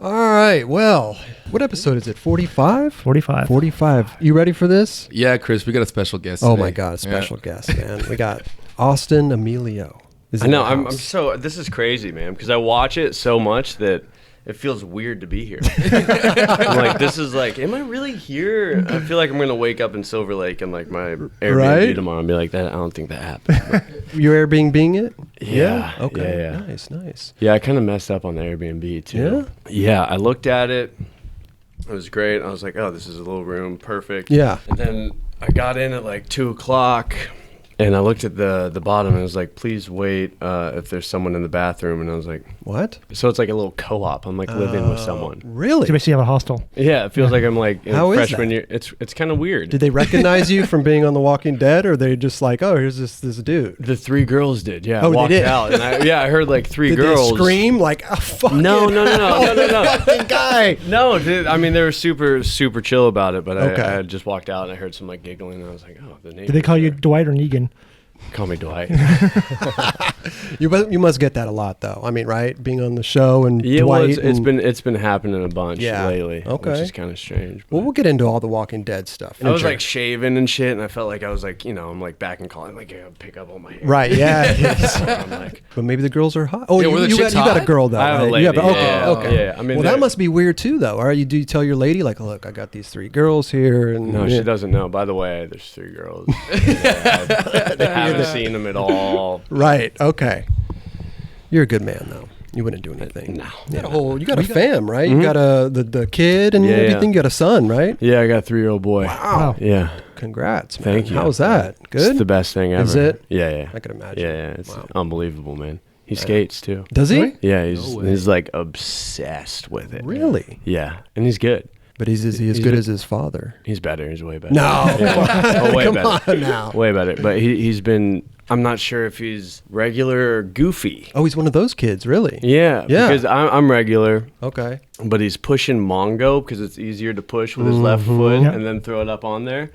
All right. Well, what episode is it? 45? 45. 45. You ready for this? Yeah, Chris, we got a special guest Oh today. my God, a special guest, man. We got Austin Amelio. I know. I'm so. This is crazy, man. Because I watch it so much that it feels weird to be here. I'm like, this is like, am I really here? I feel like I'm gonna wake up in Silver Lake and like my Airbnb tomorrow and be like, that. I don't think that happened. You're Airbnb it? Yeah. Okay. Yeah. Nice. Yeah, I kind of messed up on the Airbnb too. Yeah. I looked at it. It was great. I was like, oh, this is a little room, perfect. Yeah. And then I got in at like 2:00. And I looked at the bottom and it was like, please wait if there's someone in the bathroom. And I was like, what? So it's like a little co-op. I'm like living with someone. Really? So basically you have a hostel. Yeah, it feels like I'm like in How is freshman that? year. It's kind of weird. Did they recognize you from being on The Walking Dead, or they just like, oh, here's this dude? The 3 girls did. Yeah, Oh, I they walked did? out. And I heard like 3 Did girls. they scream like, oh, fuck No. fucking guy? No, I mean, they were super chill about it. But Okay. I had just walked out and I heard some like giggling. And I was like, oh, the name. Did they call you Dwight or Negan? Call me Dwight. You must get that a lot, though. I mean, right? Being on the show and Yeah, Dwight. well, it's been happening a bunch Yeah. lately. Okay. Which is kind of strange. Well, we'll get into all the Walking Dead stuff. I was like shaving and shit, and I felt like I was like, I'm like back in college, like I gotta pick up all my hair. Right, yeah. So I'm like, But maybe the girls are hot. Oh, Yeah, were the you chicks got a hot? girl, though. I have a right? lady. You have Okay. okay. Yeah, I mean, well, that must be weird, too, though. All right, do you tell your lady, like, look, I got these 3 girls here? And no, she doesn't know. By the way, there's 3 girls. I haven't seen them at all. Right, okay. You're a good man, though. You wouldn't do anything. No. You got a fam, right? You got the kid and Yeah, everything. You got a son, right? Yeah, I got a 3-year-old boy. Wow. Yeah. Congrats, man. Thank you. How's that? Good? It's the best thing ever. Is it? Yeah. I can imagine. Yeah. It's Wow. unbelievable, man. He skates too. Does he? Really? Yeah, way. he's like obsessed with it. Really? Yeah, and he's good. But is he as good as his father? He's better. He's way better. No. Yeah. Oh, way Come better. on now. Way better. But he's been. I'm not sure if he's regular or goofy. Oh, he's one of those kids, really? Yeah. Because I'm regular, Okay. but he's pushing Mongo because it's easier to push with his left foot and then throw it up on there.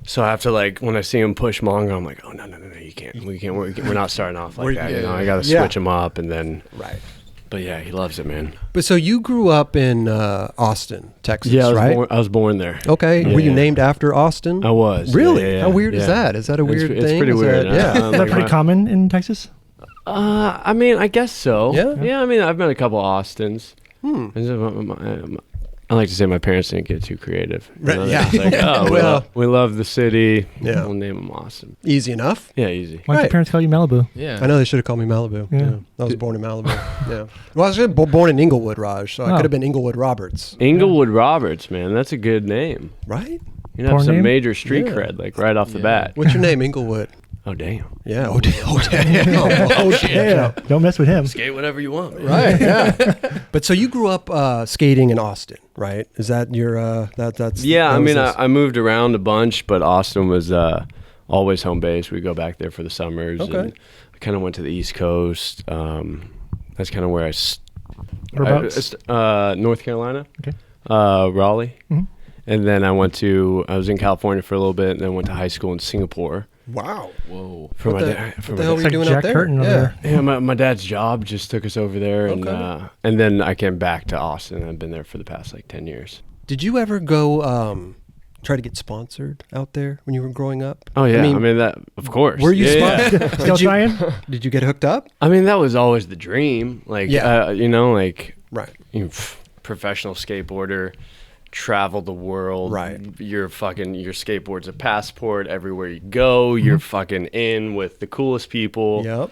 So I have to like when I see him push Mongo, I'm like, oh no, you can't. We're not starting off like that. I got to switch him up and then. Right. But yeah, he loves it, man. But so you grew up in Austin, Texas, Yeah, right? I was born there. Okay. Yeah, Were you yeah. named after Austin? I was. Really? Yeah. How weird is Yeah. that? Is that a weird thing? It's pretty Is weird. that- yeah. Is that pretty common in Texas? I mean, I guess so. Yeah? Yeah, I mean, I've met a couple Austins. I like to say my parents didn't get too creative. Right, They're yeah. just like, oh, Well- we love the city. Yeah. We'll name them Austin. Easy enough. Yeah, easy. Why did Right. your parents call you Malibu? Yeah. I know they should have called me Malibu. Yeah. I was born in Malibu. Yeah. Well, I was born in Inglewood, Raj, so I Oh. could have been Inglewood Roberts. Inglewood Roberts, man. That's a good name. Right? You have Porn some name? major street Yeah. cred, like right off the bat. What's your name, Inglewood? Oh, damn. Yeah. Oh, damn. Oh, damn. Oh, damn. Don't mess with him. Skate whatever you want, man. Right, yeah. But so you grew up skating in Austin, right? Is that your, that's... Yeah, that I was mean, this- I moved around a bunch, but Austin was always home base. We go back there for the summers. Okay. And I kind of went to the East Coast. That's kind of where Whereabouts? North Carolina. Okay. Raleigh. Mhm. And then I was in California for a little bit, and then went to high school in Singapore. Wow. Whoa. For What my the- dad. what the hell were you It's like doing Jack out there? Curtin over there. Yeah, my dad's job just took us over there, Okay. and then I came back to Austin. I've been there for the past like 10 years. Did you ever go try to get sponsored out there when you were growing up? Oh yeah, I mean, mean that of course. were you yeah, sponsored? yeah. Still trying? Did you get hooked up? I mean that was always the dream. Like Yeah. like Right. professional skateboarder, travel the world. Right. Your skateboard's a passport everywhere you go. You're fucking in with the coolest people. Yep.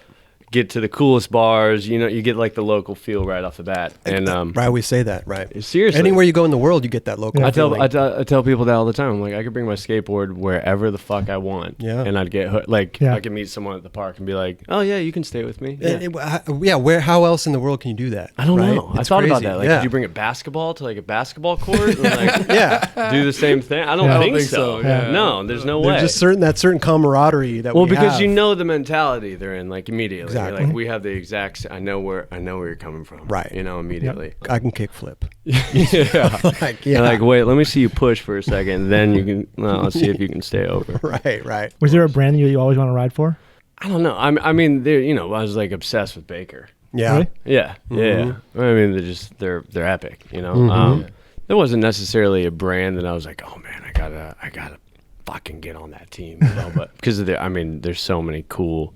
Get to the coolest bars. You get like the local feel right off the bat. And Right, we say that, right? seriously, Anywhere you go in the world, you get that local I tell feeling. I tell people that all the time. I'm like, I could bring my skateboard wherever the fuck I want. Yeah. And I'd get hooked. Like, Yeah. I could meet someone at the park and be like, oh yeah, you can stay with me. Yeah. Where? How else in the world can you do that? I don't right? know. I It's thought about crazy. that. Like, yeah. could you bring a basketball to like a basketball court and like Yeah. do the same thing? I don't Yeah. think, I don't think so. so, yeah. No, there's no There's way. just that certain camaraderie that Well, we because have. you know the mentality they're in, like immediately. Exactly. Like we have the exact. I know where you're coming from. Right. Immediately. I can kick flip. Yeah. Like, yeah. And like, wait, let me see you push for a second, then you can. Well, let's see if you can stay over. Right. Was there a brand you always want to ride for? I don't know. I mean, there. I was like obsessed with Baker. Yeah. Really? Yeah, Mhm. yeah. I mean, they're epic. You know, there wasn't necessarily a brand that I was like, oh man, I gotta fucking get on that team. You know? But because there's so many cool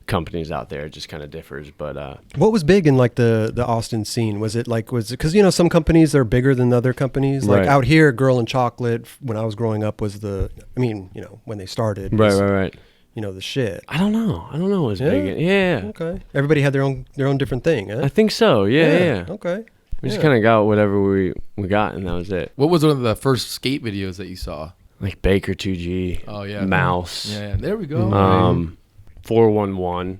companies out there. It just kind of differs. But what was big in like the Austin scene? Was it because some companies are bigger than other companies? Like Right. out here, Girl and Chocolate when I was growing up was when they started. was, right. The shit. I don't know. What's Yeah? big. Yeah. Okay. Everybody had their own different thing. Huh? I think so. Yeah. Okay. We just kind of got whatever we got, and that was it. What was one of the first skate videos that you saw? Like Baker 2G. Oh yeah, Mouse. Yeah, there we go. 411.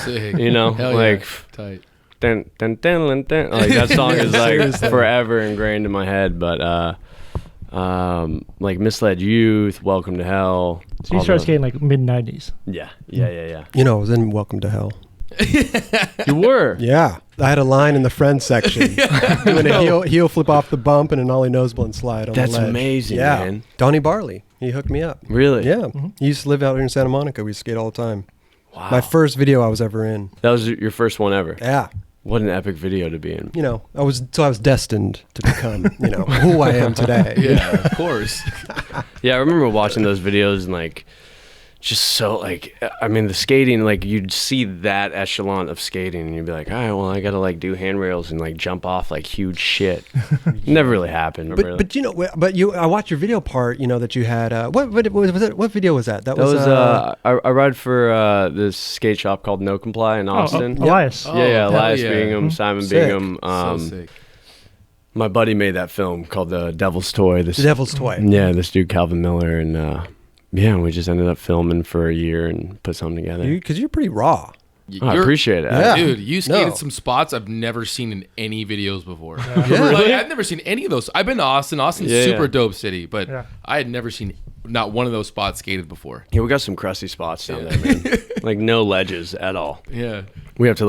Sick. You know, Hell like yeah. Tight. dun, dun, dun, dun, dun. Like that song is like forever ingrained in my head. But like Misled Youth, Welcome to Hell. So you started skating like mid '90s. Yeah. I was in Welcome to Hell. You were. Yeah. I had a line in the friends section. Doing a heel flip off the bump and an ollie nose blunt slide on That's the ledge. amazing, yeah. man. Donnie Barley. He hooked me up. Really? Yeah. He used to live out here in Santa Monica. We used to skate all the time. Wow. My first video I was ever in. That was your first one ever. Yeah. What an epic video to be in. I was destined to become, who I am today. Yeah, of course. Yeah, I remember watching those videos and like, just so like, the skating, like you'd see that echelon of skating and you'd be like, all right, well, I gotta like do handrails and like jump off like huge shit. Never really happened. But I watched your video part. That you had. What was it? What video was that? That was. I ride for this skate shop called No Comply in Austin. Elias. Yeah, hell Elias yeah. Bingham, Simon Sick. Bingham. So sick. My buddy made that film called The Devil's Toy. The Devil's Toy. Yeah, this dude Calvin Miller, and we just ended up filming for a year and put something together. Because you're pretty raw. I appreciate it. Yeah. Dude, you skated No. some spots I've never seen in any videos before. Yeah. Like, I've never seen any of those. I've been to Austin. Austin's Yeah, super yeah. dope city, but Yeah. I had never seen not one of those spots skated before. Yeah, we got some crusty spots down there, man. Like no ledges at all. Yeah. We have to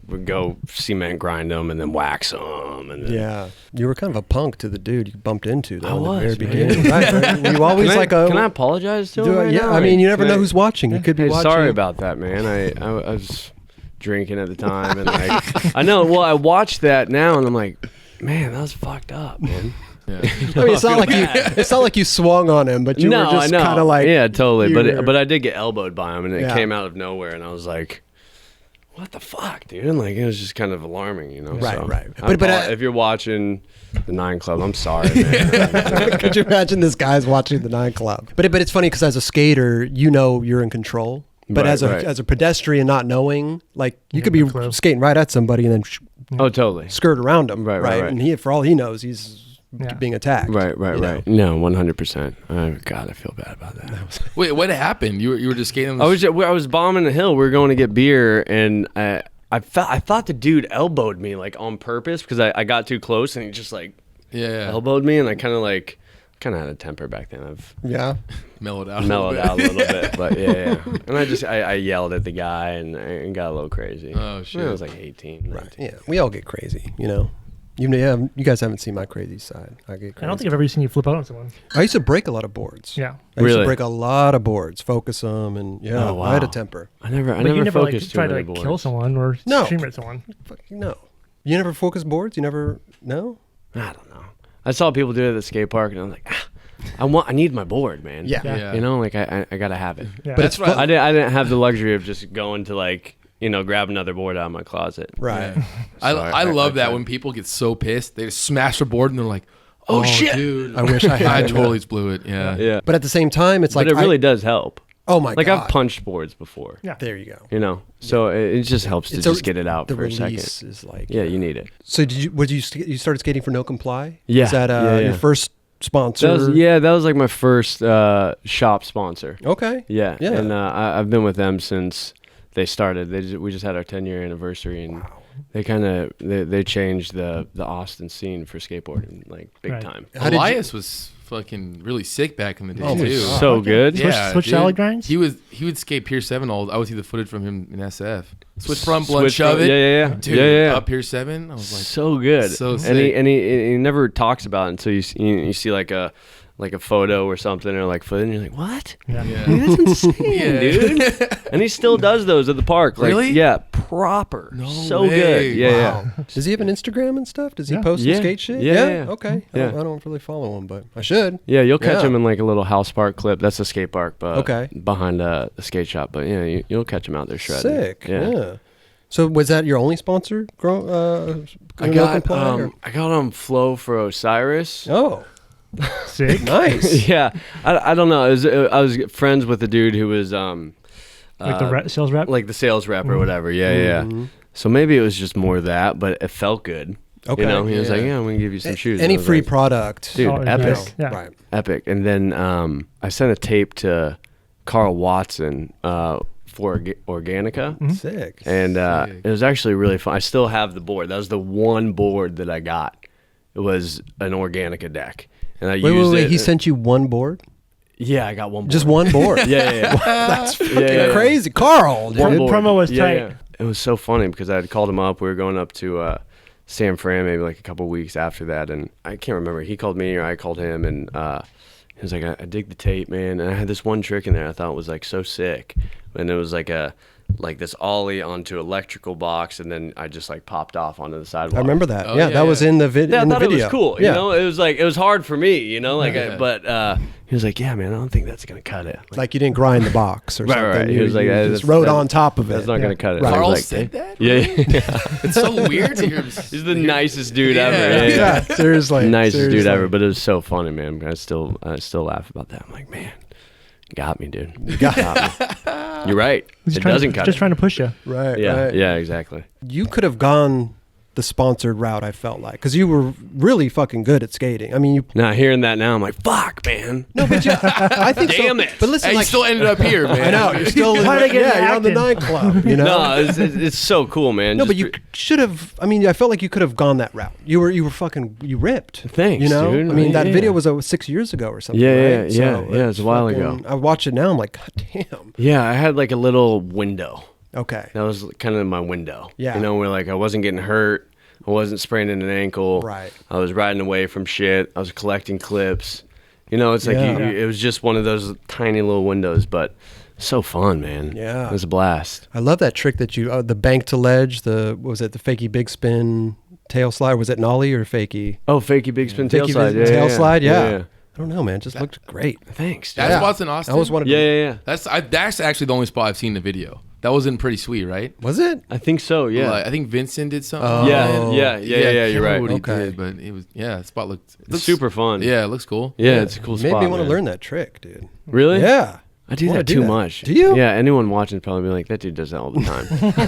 we go cement grind them and then wax them. And then Yeah. You were kind of a punk to the dude you bumped into though I in the was, very man. beginning. Right? You always Can I apologize to him? Right yeah. now? I mean, you never Can know I- who's watching. He could be Hey, watching. sorry about that, man. I was drinking at the time, and like I know. Well, I watched that now, and I'm like, man, that was fucked up, man. Yeah. I mean, it's not like you swung on him, but you were just kind of like. yeah, totally. you were- But I did get elbowed by him, and it Yeah. came out of nowhere, and I was like, what the fuck, dude? And like it was just kind of alarming, you know. Right, so, right. But if you're watching the 9 Club, I'm sorry, man. Could you imagine this guy's watching the 9 Club? But it's funny because as a skater, you're in control. But Right, as a pedestrian, not knowing, like you could be no clue. skating right at somebody and then Oh, totally. skirt around him, Right. And for all he knows, he's Yeah. being attacked. Right. you know? No, 100%. God, I feel bad about that. Wait, what happened? You were just skating on the I was bombing the hill. We were going to get beer, and I thought the dude elbowed me like on purpose because I got too close, and he just like Yeah. elbowed me, and I kind of had a temper back then. I've Yeah. Mellowed out. mellowed out a little bit, but yeah. And I yelled at the guy and got a little crazy. Oh, shit. I was like 18. Right. 19. Yeah. We all get crazy, you know. You guys haven't seen my crazy side. I get crazy. I don't think I've ever seen you flip out on someone. I used to break a lot of boards. Yeah. I used Really? to break a lot of boards, focus them, and yeah, Oh, I had a wow. temper. I never But you never focused too tried to many kill boards. someone or No. stream at someone. Fucking no. You never focus boards? You never? No? I don't know. I saw people do it at the skate park, and I was like, I need my board, man. Yeah. Yeah. You know, like I gotta have it. Yeah. But That's it's what fun. I didn't have the luxury of just going to like, grab another board out of my closet. Right. Yeah. I So love that tried. when people get so pissed, they just smash the board and they're like, "Oh, shit, dude!" I wish I had I it. totally blew it." Yeah. Yeah. But at the same time, it's like But it really does help. Oh my Like god! I've punched boards before. Yeah. There you go. So it just helps to It's just get it out the for a second. release is like Yeah, you need it. So you started skating for No Comply? Yeah. Is that Yeah. your first sponsor? That was like my first shop sponsor. Okay. Yeah. Yeah. And I've been with them since they started. We just had our 10-year anniversary, and they kind of they changed the Austin scene for skateboarding like big Right. time. How did you- Elias was fucking really sick back in the day Oh my too. God. So good. Switch dude. salad grinds? He would skate Pier 7 all. I would see the footage from him in SF. Switch front, blunt, Switch shove front- it. yeah. Dude, Yeah. up Pier 7. I was like, So good. so and sick. he never talks about it until you see like a like a photo or something, or like and you're like, what? Yeah. Yeah. Dude, that's insane, Yeah. dude. And he still does those at the park. Like, Really? yeah, proper. No so way. good. Yeah, Wow. Does he have an Instagram and stuff? Does he Yeah. post Yeah. some skate shit? Yeah. Okay. Yeah. I don't really follow him, but I should. yeah. You'll catch Yeah. him in like a little house park clip. That's a skate park, but Okay. behind the skate shop. But yeah, you'll catch him out there shredding. Sick. Yeah. So was that your only sponsor? I got on Flow for Osiris. Oh, Sick. nice. Yeah, I don't know. I was friends with the dude who was Like the sales rep. like the sales rep or whatever. Yeah. So maybe it was just more that, but it felt good. Okay. You know, he was Yeah. like, "Yeah, I'm gonna give you some shoes." Any I was free like, product, dude, Oh, epic, nice. Yeah. Right. epic. And then I sent a tape to Carl Watson for Organica. Sick. And Sick. it was actually really fun. I still have the board. That was the one board that I got. It was an Organica deck, and I used it. He sent you one board? Yeah, I got one board. Just one board? Yeah. That's fucking yeah. crazy. Carl, dude. One board. Promo was tight. Yeah. It was so funny because I had called him up. We were going up to San Fran maybe like a couple weeks after that, and I can't remember. He called me or I called him, and he was like, I dig the tape, man. And I had this one trick in there I thought was like so sick. And it was like this ollie onto electrical box, and then I just like popped off onto the sidewalk. I remember that. Oh, yeah, yeah, that was yeah. in the video. Yeah, I thought video. it was cool. Yeah. You know, it was hard for me, you know, like, Yeah. but he was like, yeah, man, I don't think that's going to cut it. Like you didn't grind the box or Right, something. right. He You, was like, you "Hey, just that's- wrote that's- on top of it. That's not going to cut it. Right. I was Carl like, said that? yeah. It's so weird to hear. He's the nicest dude Yeah. ever. Yeah, seriously. Nicest dude seriously. ever, but it was so funny, man. I still laugh about that. I'm like, man, you got me, dude. You got me. You're right. He's It trying doesn't to, cut just it. trying to push you. Right, Yeah, right. yeah, exactly. You could have gone the sponsored route, I felt like, because you were really fucking good at skating. I mean, you. Now hearing that now, I'm like, fuck, man. No, but I think Damn so. it. But listen, Hey, you like, still ended up here, man. I know you're still. Why'd I get you're on the acting? nightclub. You know. No, it's so cool, man. No, Just but you should have. I mean, I felt like you could have gone that route. You were fucking. You ripped. Thanks, You know. dude. I mean, that Yeah. video was 6 years ago or something. Yeah, right? yeah, yeah, it was a while ago. I watch it now. I'm like, God damn. Yeah, I had like a little window. Okay. That was kind of my window. Yeah. You know, where like I wasn't getting hurt. I wasn't spraining an ankle. Right. I was riding away from shit. I was collecting clips. You know, it's like Yeah. it was just one of those tiny little windows, but so fun, man. Yeah. It was a blast. I love that trick that you the bank to ledge. What was it the fakie big spin tail slide? Was it nollie or fakie? Oh, fakie big spin tail Fakie slide. big tail slide. Yeah. yeah. I don't know, man. It just looked great. Thanks. That dude. spot's in Austin. I always wanted. Yeah, to, yeah, yeah. That's actually the only spot I've seen in the video. That wasn't pretty sweet, right? Was it? I think so. Yeah. Like, I think Vincent did something. Oh. Yeah, Oh. yeah, I yeah. can't You're remember right. What he Okay. did, but it was the spot looked It's super fun. Yeah, it looks cool. Yeah, it's a cool Made spot. me want to man. learn that trick, dude. Really? Yeah. I do wanna that do too that. much. Do you? Yeah. Anyone watching is probably be like, that dude does that all the time.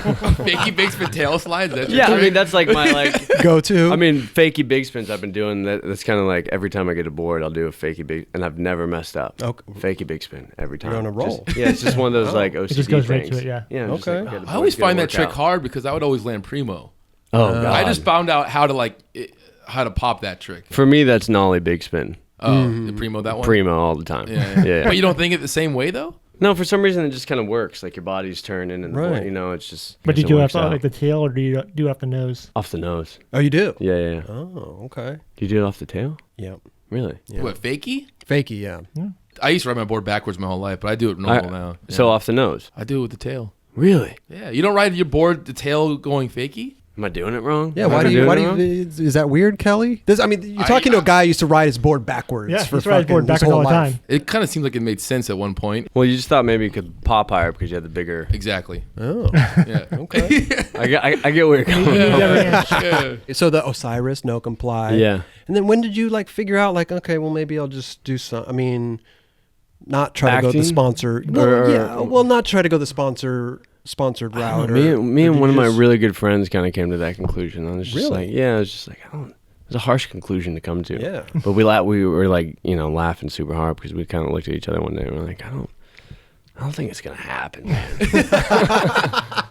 Fakey big spin tail slides. That's your yeah, I trick? mean that's like my like. Go to. I mean, fakey big spins I've been doing. That's kind of like every time I get a board, I'll do a fakey big, and I've never messed up. Okay. Fakey big spin every time. You're on a roll. Yeah, it's just one of those like OCD just goes right things. to it, yeah. Yeah. just Okay. like, get a I always board, find get a that trick workout. hard because I would always land primo. Oh god. I just found out how to pop that trick. For me, that's nollie big spin. Oh, the primo that one. Primo all the time. Yeah. But you don't think it the same way though? No, for some reason it just kind of works. Like your body's turning and the Right. board, you know, it's just. But do you it do it works off out. like the tail or do you do it off the nose? Off the nose? Oh, you do? Yeah, yeah. Oh, okay. Do you do it off the tail? Yep. Really? Yeah. What fakey? Fakey, yeah. I used to ride my board backwards my whole life, but I do it normal now. Yeah. So off the nose? I do it with the tail. Really? Yeah, you don't ride your board the tail going fakey. Am I doing it wrong? Yeah, Am I why do you? doing Why it do wrong? you? Is that weird, Kelly? You're talking to a guy who used to ride his board backwards. Yeah, for he's riding his board fucking his backwards whole all the life. time. It kind of seemed like it made sense at one point. Well, you just thought maybe you could pop higher because you had the bigger. Exactly. Oh, Yeah. okay. I get where you're going. You never inch. Yeah. So the Osiris no comply. Yeah. And then when did you like figure out like okay, well maybe I'll just do some. I mean, not try to go the Acting? sponsor. Well, Or- yeah. Well, not try to go the sponsored route. Me or and did one of you my just- really good friends kind of came to that conclusion. I was just Really? like, yeah, I was just like, I don't. It was a harsh conclusion to come to. Yeah. But we were like, laughing super hard because we kind of looked at each other one day and we're like, I don't think it's gonna happen, man.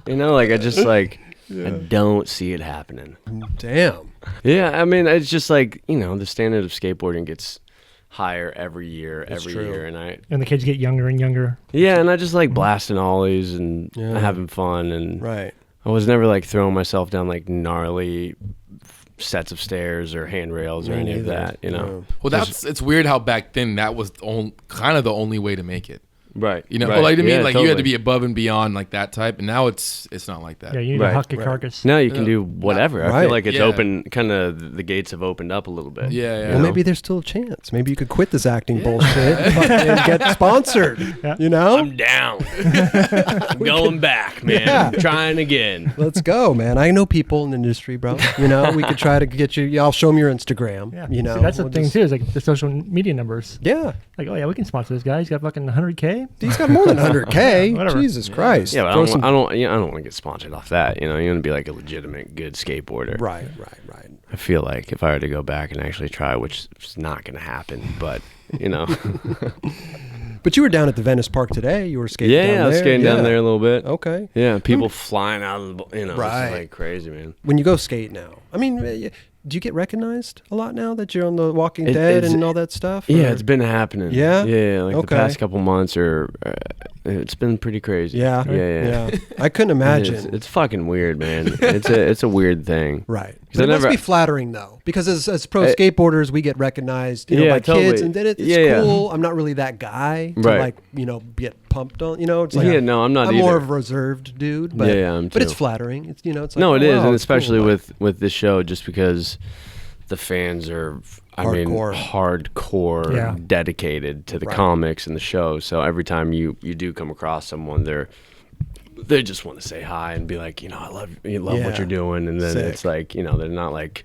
Like I just like I don't see it happening. Damn. Yeah, I mean it's just like the standard of skateboarding gets higher every year, That's every true. year, and And the kids get younger and younger. and I just like blasting ollies and Yeah. having fun, and Right. I was never like throwing myself down like gnarly sets of stairs or handrails or Me any of neither. that, you know. Well, it's weird how back then that was kind of the only way to make it. Right. You know, right. like I mean, Yeah, like you had to totally. be above and beyond like that type, and now it's not like that. Yeah, you need Right, to huck your right. carcass. Now you can do whatever. I Right. feel like it's Yeah. open, kind of the gates have opened up a little bit. Yeah, yeah. Well, maybe there's still a chance. Maybe you could quit this acting bullshit and get sponsored. Yeah. You know? I'm down. I'm going back, man. Yeah. I'm trying again. Let's go, man. I know people in the industry, bro. You know, we could try to get you. Yeah, I'll show them your Instagram. Yeah. You know, See, that's the we'll thing just- too. Is like the social media numbers. Yeah, Like, oh yeah, we can sponsor this guy. He's got fucking 100K. he's got more than 100K. Whatever. Jesus Christ. Yeah, but Throw I some- don't want to get sponsored off that. You know, you want to be like a legitimate good skateboarder. Right. I feel like if I were to go back and actually try, which is not going to happen, but you know, But you were down at the Venice Park today. You were skating. down yeah, I was there. skating Yeah. down there a little bit. Okay. Yeah, people flying out of the, you know, Right. it's like crazy, man. When you go skate now, I mean, do you get recognized a lot now that you're on the Walking It- Dead it's- and all that stuff? Yeah, or- it's been happening. Yeah? yeah, like Okay. the past couple months, or it's been pretty crazy. Yeah. yeah. I couldn't imagine. It's fucking weird, man. it's a weird thing. Right. 'Cause But I it must never- be flattering, though, because as pro skateboarders, we get recognized, you know, Yeah, by kids, totally. and then it's Yeah, cool. I'm not really that guy to, Right. like, you know, get pumped on. You know, it's like Yeah, no, I'm not I'm more either. of a reserved dude, but Yeah, I'm but it's too. flattering. It's, you know, it's like, No, oh, it is, wow, and it's cool, especially but- with this show, just because the fans are, Hardcore. hardcore Yeah. dedicated to the Right. comics and the show. So every time you do come across someone, they just want to say hi and be like, you know, I love what Yeah. you're doing, and then Sick. it's like, you know, they're not like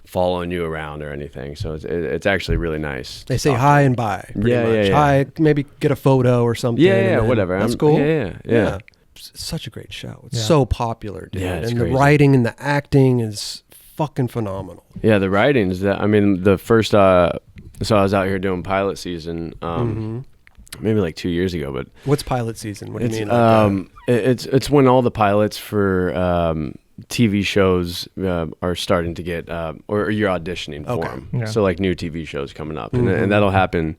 following you around or anything. So it's actually really nice. They to say talk hi to. and bye. Pretty Yeah, much. yeah, yeah. Hi, maybe get a photo or something. Yeah, and yeah, then- whatever. That's I'm- cool. yeah. It's such a great show. It's Yeah. so popular, dude. Yeah, it's and crazy. the writing and the acting is fucking phenomenal. Yeah, the writings. I mean, the first. So I was out here doing pilot season, maybe like 2 years ago. But What's pilot season? What do you it's mean? Like it's when all the pilots for TV shows are starting to get, or you're auditioning for Okay. them. Yeah. So like new TV shows coming up, and that'll happen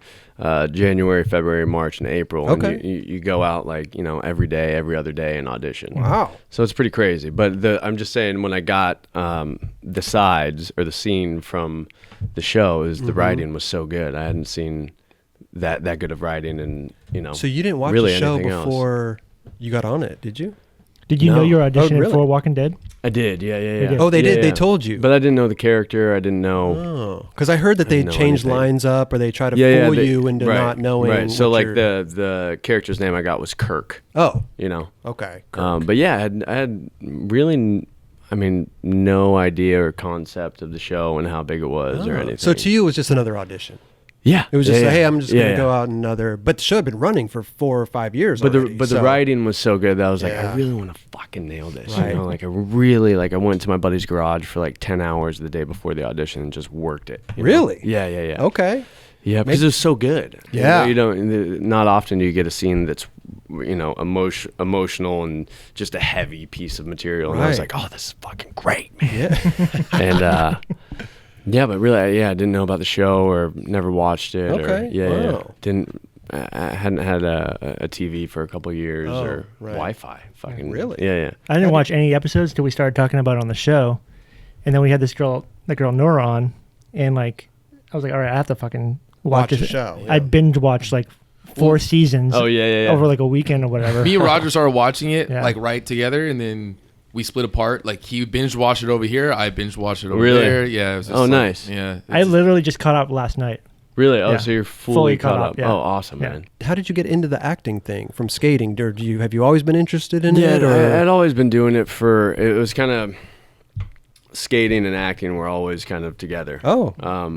January, February, March, and April. Okay. And you go out like, you know, every day, every other day, and audition. wow. So it's pretty crazy. But I'm just saying, when I got the sides or the scene from the show, is the writing was so good. I hadn't seen that good of writing, and you know. So you didn't watch really the show anything else. before you got on it, did you? Did you know No. you were auditioning really? for Walking Dead? I did, yeah. did. Oh, they Yeah, did. They yeah. told you. But I didn't know the character. I didn't know. Oh, because I heard that I they didn't know changed anything. lines up, or they try to Yeah, fool they- you into right, not knowing. Right. So what like you're- the character's name I got was Kirk. Oh, You know. okay. But yeah, I had really, I mean, no idea or concept of the show and how big it was or Oh. anything. So to you, it was just another audition. yeah, It was just, yeah, hey, yeah. I'm just Yeah, gonna yeah. go out another. But the show had been running for 4 or 5 years. But already, the so- writing was so good that I was like, Yeah. I really want to fucking nail this. Right. You know, like I really I went to my buddy's garage for like 10 hours the day before the audition and just worked it. you know? Really? Yeah. Okay. Yeah, because it was so good. Yeah. You don't. Not often do you get a scene that's, you know, emotional and just a heavy piece of material. And I was Right. like, oh, this is fucking great, man. Yeah. And yeah, but really, I didn't know about the show or never watched it. Okay, Or, yeah. wow. Didn't. I hadn't had a TV for a couple of years Oh, or right. Wi-Fi. Fucking Really? Yeah. I didn't watch any episodes till we started talking about it on the show, and then we had this girl, the girl Nora, on, and like I was like, all right, I have to fucking watch the this. show. I yeah. binge watched like 4 seasons. Oh yeah. over like a weekend or whatever. Me and Roger started watching it Yeah. like right together, and then we split apart. Like he binge watched it over here, I binge watched it over Really? there. Yeah. It was just Oh, like- nice. Yeah. I literally just caught up last night. Really? Oh, Yeah. so you're fully caught up. yeah. Oh, awesome, Yeah. man. How did you get into the acting thing from skating? Or have you always been interested in Yeah, it? Or I'd always been doing it for. It was kind of skating and acting were always kind of together. oh,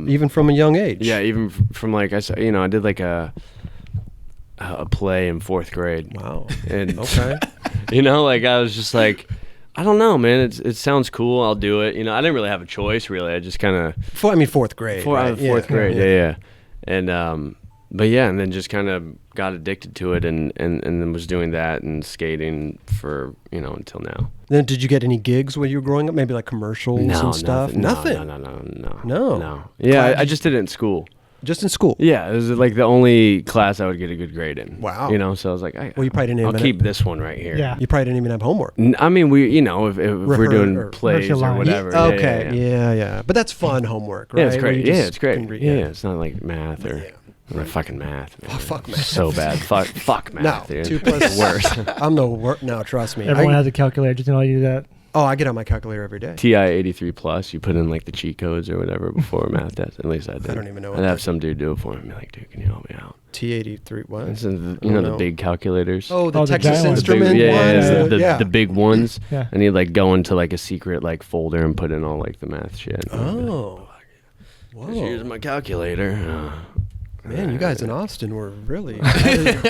even from a young age. Yeah, even from like I did like a play in 4th grade. Wow. And Okay. you know, like I was just like, I don't know, man. It sounds cool. I'll do it. You know, I didn't really have a choice. Really, I just kind of 4th grade. right? fourth grade. Yeah. And but yeah, and then just kind of got addicted to it, and then was doing that and skating for until now. Then did you get any gigs when you were growing up? Maybe like commercials and stuff? Nothing. No. No. Yeah, Glad I just did it in school. Just in school? Yeah, it was like the only class I would get a good grade in. Wow. You know, so I was like, Well, you probably didn't I'll even keep this one right here. Yeah. You probably didn't even have homework. I mean, if we're doing or plays rehearsal or lines. whatever. Okay. Yeah. But that's fun homework, right? Yeah, it's Where great. you Yeah, just it's great. can Yeah, it's not like math or fucking math. Man. Oh, fuck math. So bad. Fuck math. No, dude. 2 plus It's worse. I'm the worst. No, trust me. Everyone has a calculator. Just know you do that. I get on my calculator every day. TI 83 plus. You put in like the cheat codes or whatever before a math test. At least I did. I don't even know what I'd have that- some dude do it for me. Be like, dude, can you help me out? T83. What? This is I don't the know. big calculators. Oh, the Oh, the Texas giant ones. The big- Instrument yeah, ones. the big ones. Yeah. And he'd like go into like a secret like folder and put in all like the math shit. Oh. Just using my calculator. Man, you guys in Austin were really. I didn't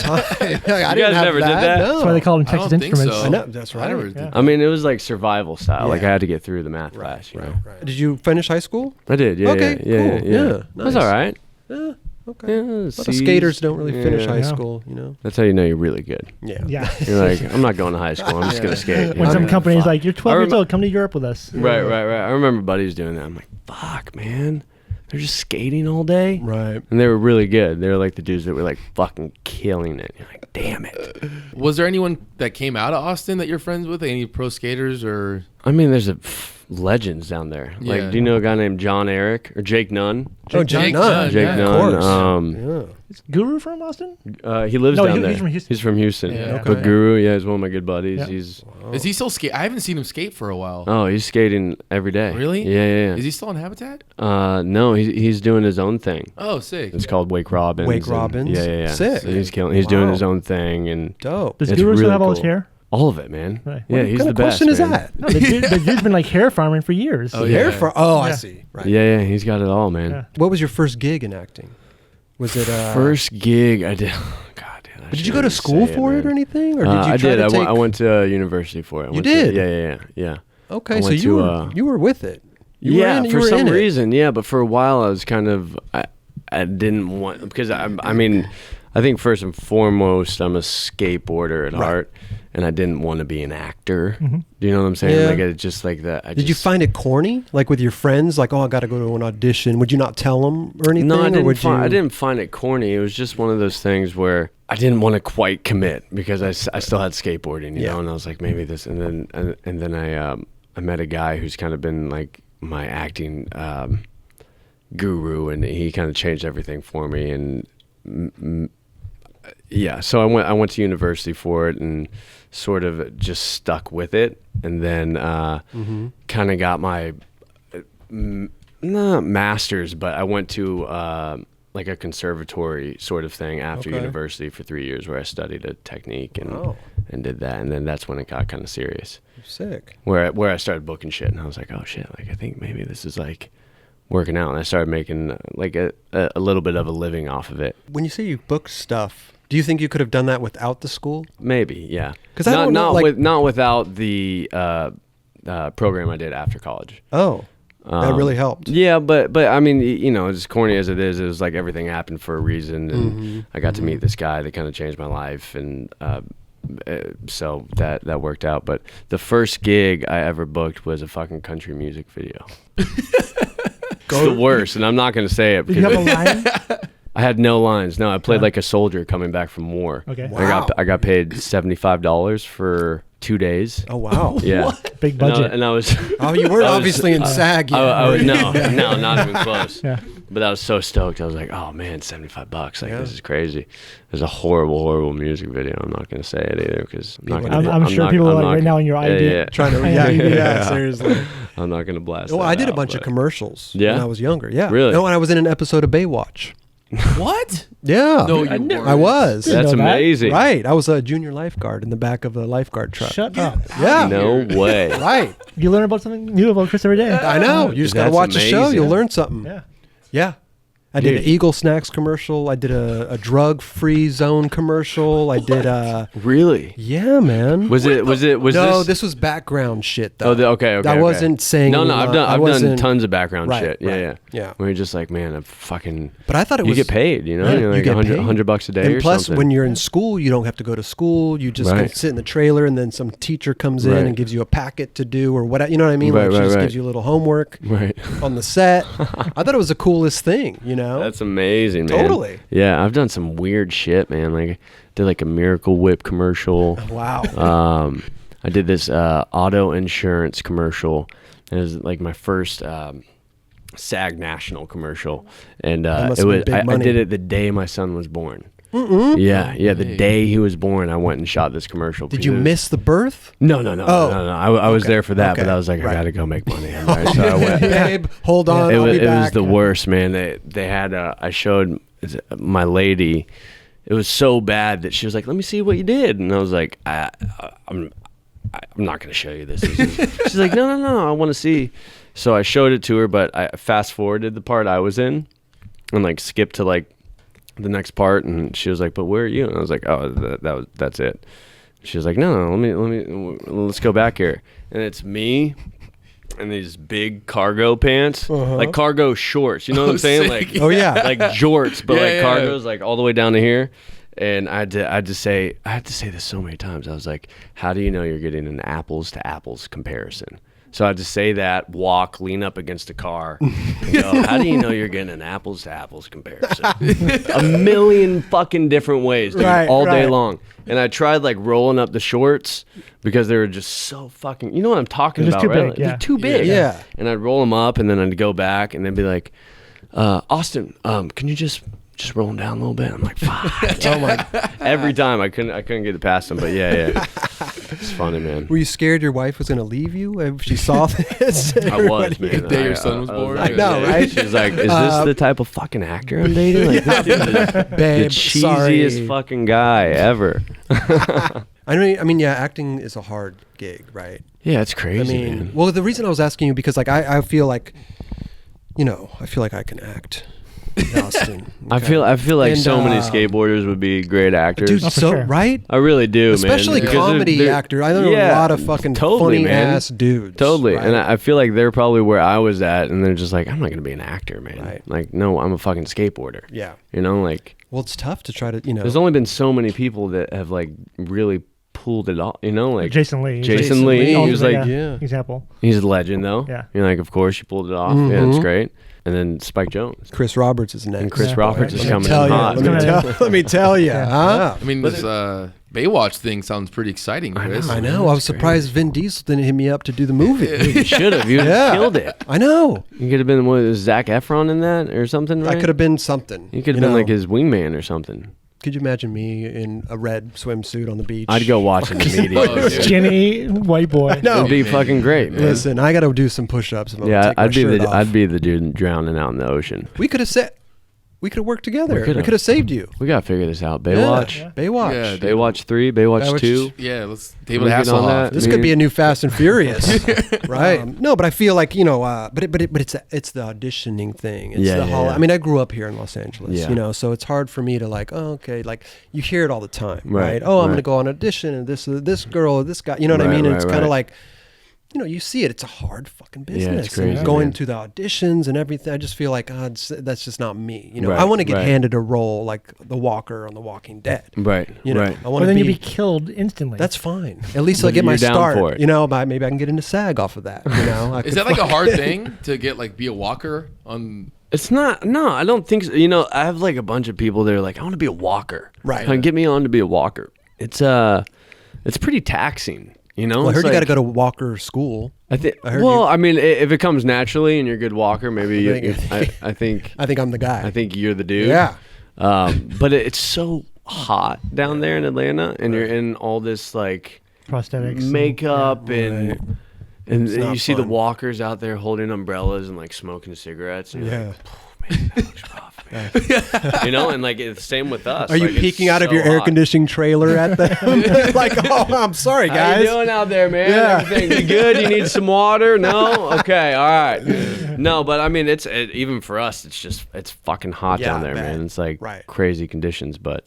guys never did that? No. That's why they call them I don't Texas think Instruments. so. I know. That's I right. never did. Yeah. I mean, it was like survival style. Like Yeah. I had to get through the math class. You know? Right. Did you finish high school? I did. Yeah. Okay, Yeah. cool. Yeah. Yeah, That's nice. all right. Yeah. Okay. Yeah, A lot of C's. skaters don't really finish Yeah. high Yeah. school, you know. That's how you know you're really good. Yeah. Yeah. You're like, I'm not going to high school. I'm just gonna skate. When You some know? company's Fuck. like, you're 12 years rem- old, come to Europe with us. Right. I remember buddies doing that. I'm like, fuck, man. They're just skating all day. Right. And they were really good. They were like the dudes that were like fucking killing it. You're like, damn it. Was there anyone that came out of Austin that you're friends with? Any pro skaters or? I mean, there's legends down there. Yeah. Like, do you know a guy named John Eric or Jake Nunn? Jake Jake Nunn. Nunn, Jake yeah. Nunn. Of course. Yeah. Is Guru from Austin? He lives No, down there. he's from Houston. He's from Houston. Yeah. Okay. But Guru, yeah, he's one of my good buddies. Yeah. He's Is he still skate? I haven't seen him skate for a while. he's skating every day. Really? Yeah. Is he still on Habitat? No, he's doing his own thing. Oh, sick. It's called Wake Robbins. Wake and- Robbins? Yeah. Sick. So he's killing. He's doing Wow. his own thing and Dope. Does It's Guru still really have all his cool. hair? all of it, man. Right. Yeah, What he's kind the of best. question is man. that? No, the dude's been like hair farming for years. Oh, Hair yeah. for I Yeah. see. Right. Yeah, he's got it all, man. Yeah. What was your first gig in acting? Was it First gig I did. God, damn, I Did you shouldn't go to even school say for it man. or anything, or did you I try did. to take? I went to university for it. I You went did? Yeah. Okay, I so went you to, were you were with it. You yeah, were in, you for were some in it. reason, yeah. But for a while, I was kind of I didn't want because I mean, I think first and foremost, I'm a skateboarder at heart, and I didn't want to be an actor. Mm-hmm. Do you know what I'm saying? Yeah. Like it's just like that. Did you find it corny, like with your friends? Like, I got to go to an audition. Would you not tell them or anything? No, I or didn't. would you? I didn't find it corny. It was just one of those things where I didn't want to quite commit because I still had skateboarding, you Yeah. know, and I was like maybe this, and then I met a guy who's kind of been like my acting guru, and he kind of changed everything for me, and yeah, so I went to university for it and sort of just stuck with it, and then kind of got my not master's, but I went to like a conservatory sort of thing after Okay. university for 3 years where I studied a technique and Wow. and did that, and then that's when it got kind of serious Sick. where I started booking shit, and I was like, oh shit, like I think maybe this is like working out, and I started making like a little bit of a living off of it. When you say you booked stuff, do you think you could have done that without the school? Maybe, yeah. 'Cause I don't know, like- not without the program I did after college. Oh, that really helped. Yeah, but I mean, you know, as corny as it was like everything happened for a reason, and Mm-hmm. I got to meet this guy that kind of changed my life, and so that worked out. But the first gig I ever booked was a fucking country music video. It's the worst, and I'm not going to say it Did you have a because line? I had no lines. No, I played like a soldier coming back from war. Okay. Wow. I got paid $75 for 2 days. Oh wow. Yeah. Big And I- budget. And I was Oh, you were I was- obviously in SAG. Yeah. I was no, not even close. Yeah. But I was so stoked. I was like, oh man, $75. Like Yeah. this is crazy. There's a horrible music video. I'm not gonna say it either because I'm not People- gonna. I'm sure people are like right now in your idea. Trying to, Yeah, yeah, yeah. seriously. I'm not gonna blast. Well, that I did a out, bunch of but- commercials Yeah? when I was younger. Yeah. Really? No, and I was in an episode of Baywatch. What? Yeah. No, I you never- weren't. I was. Didn't That's know that. amazing. Right. I was a junior lifeguard in the back of a lifeguard truck. Shut up. Yeah. No way. Right. You learn about something new about Chris every day. I know. You just got to That's watch the show. amazing. You'll learn something. Yeah. Yeah. I did an Dude. Eagle Snacks commercial. I did a drug-free zone commercial. I did Really? yeah, man. Was no, this? this was background shit though. Oh, okay. I okay. wasn't saying. No, I've done. I I've done wasn't- tons of background Right, shit. right, yeah. Where you're just like, man, I'm fucking. But I thought it You was. get paid, you know. Yeah, You're you like get paid. $100 a day And or plus, something. when you're in school, you don't have to go to school. You just Right. can sit in the trailer, and then some teacher comes in Right. and gives you a packet to do, or what. You know what I mean? Right, Like she right, just right. gives you a little homework right. on the set. I thought it was the coolest thing, you know? That's amazing, man. Totally. Yeah, I've done some weird shit, man. Like, did like a Miracle Whip commercial. Wow. I did this auto insurance commercial. It was like my first SAG National commercial, and must it have been was big I money. did it the day my son was born. Yeah, the day he was born, I went and shot this commercial. Did you miss the birth? No. Oh. I was there for that, Okay. but I was like, Right. I gotta go make money. Right? So I went. Babe, hold on. It I'll was, be it was back. the worst, man. They had I showed my lady. It was so bad that she was like, "Let me see what you did," and I was like, I'm not gonna show you this." She's like, No, I want to see. So I showed it to her, but I fast forwarded the part I was in, and like skipped to like the next part, and she was like, "But where are you?" And I was like, "Oh, that's it." She was like, "No, let's go back here," and it's me. And these big cargo pants, like cargo shorts. You know what I'm saying? Sick. Like, Oh, yeah. like jorts, but Yeah, like yeah. cargos, like all the way down to here. And I had to say this so many times. I was like, "How do you know you're getting an apples to apples comparison?" So I had to say that, walk, lean up against a car, and go, "How do you know you're getting an apples to apples comparison?" A million fucking different ways, dude, Right, all day right. long. And I tried like rolling up the shorts because they were just so fucking. You know what I'm talking They're about, just too right? big, yeah. They're too big. Yeah. And I'd roll them up, and then I'd go back, and they'd be like, "Austin, can you just roll them down a little bit?" I'm like, "Fuck." Oh my. Every time I couldn't get it past them, but yeah. It's funny, man. Were you scared your wife was going to leave you if she saw this? I was, man. The day your son was born? like, I know, right? She was like, "Is this the type of fucking actor I'm dating? Like, this dude is the Babe, cheesiest sorry. fucking guy ever." I mean, yeah, acting is a hard gig, right? Yeah, it's crazy, I mean, man. well, the reason I was asking you because like I feel like, I feel like I can act. Austin. I feel like And, so many skateboarders would be great actors. Dude, Oh, for so sure. right? I really do, Especially man. Because comedy they're- actor. I know a lot of fucking totally, funny man. ass dudes. Totally, right? and I feel like they're probably where I was at, and they're just like, "I'm not gonna be an actor, man." Right. Like, no, I'm a fucking skateboarder. Yeah. You know, like Well, it's tough to try to, there's only been so many people that have like really pulled it off. You know, like Jason Lee. Jason Lee, he was Ultimate, like, yeah. example. he's a legend though. Yeah. You're like, of course you pulled it off. Yeah, it's great. And then Spike Jones. Chris Roberts is next. And Chris Yeah. Roberts is Let me coming tell in you, hot. let me tell you, huh? I mean, this Baywatch thing sounds pretty exciting, Chris. I know. I was surprised Vin Diesel didn't hit me up to do the movie. You should have. You would have Yeah. killed it. I know. You could have been was Zac Efron in that or something, right? I could have been something. You could have been like his wingman or something. Could you imagine me in a red swimsuit on the beach? I'd go watch it immediately. Oh, dude. Skinny white boy. No. It'd be Amazing. fucking great, man. Listen, I got to do some push-ups. If I'm gonna Yeah, take my shirt off. I'd be the dude drowning out in the ocean. We could have we could have worked together. We could've. could have saved you. We gotta figure this out. Baywatch, Yeah. Baywatch. Yeah, dude. Baywatch 3, Baywatch Baywatch 2. Yeah, let's We table the get hassle on off. that. This could be a new Fast and Furious, Right. No, but I feel like but it's the auditioning thing. It's Yeah, the yeah, yeah. I mean, I grew up here in Los Angeles, Yeah. so it's hard for me to like, oh, okay, like you hear it all the time, Right, right? Oh, I'm right. gonna go on audition and this girl, or this guy, you know what I Right, mean? And right, it's kind of right. like, you see it. It's a hard fucking Yeah, it's business. crazy, and going man. to the auditions and everything, I just feel like that's just not me. Right, I want to get right. handed a role like the Walker on The Walking Dead. Right, right. I Well, want then to you'd be killed instantly. That's fine. At least But I get my you're down start. for it. Maybe I can get into SAG off of that. I Is could that like a fuck- hard thing to get be a walker on? It's not. No, I don't think so. I have like a bunch of people that are like, I want to be a walker. Right. Get me on to be a walker. It's pretty taxing. Well, I heard you got to go to Walker school. I think. I heard Well, you- I mean, if it comes naturally and you're a good walker, maybe I think. I think I'm the guy. I think you're the dude. Yeah. But it's so hot down there in Atlanta, and you're in all this like prosthetics, makeup and It's not you see the fun. walkers out there holding umbrellas and like smoking cigarettes. And you're Yeah. like, man, that looks rough, man. And like it's the same with us. Are you Like, it's peeking out of so your air hot. conditioning trailer at them? Like, oh, I'm sorry, How guys. you doing out there, man? Yeah. Everything you good? You need some water? No? Okay, all right. No, but I mean, even for us, it's fucking hot Yeah, down there, I bet. man. It's like Right. crazy conditions, but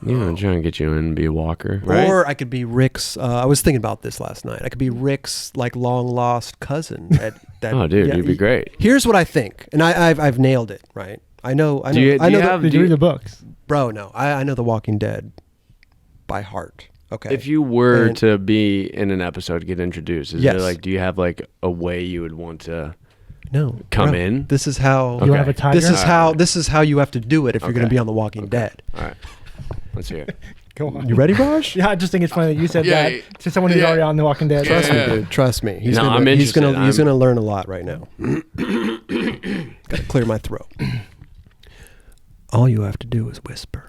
trying to get you in and be a walker, right? Or I could be Rick's. I was thinking about this last night. I could be Rick's like long lost cousin. That Oh, dude, you'd be great. Here's what I think, and I've nailed it. Right. I know. Do you I know. have- Did you read the books? Bro, no. I know The Walking Dead by heart. Okay. If you were And- to be in an episode, get introduced, is Yes. there do you have like a way you would want to No. come bro. in? This is how. You Okay. have a tiger. This is how you have to do it if you're going to Okay. be on The Walking Dead. All right, let's hear it. Go on. You ready, Raj? Yeah, I just think it's funny that you said Yeah, that to someone who's yeah. already on The Walking Dead. Trust Yeah. me, dude. Trust me. He's No, gonna, I'm he's gonna interested. he's gonna learn a lot right now. Got to clear my throat. All you have to do is whisper.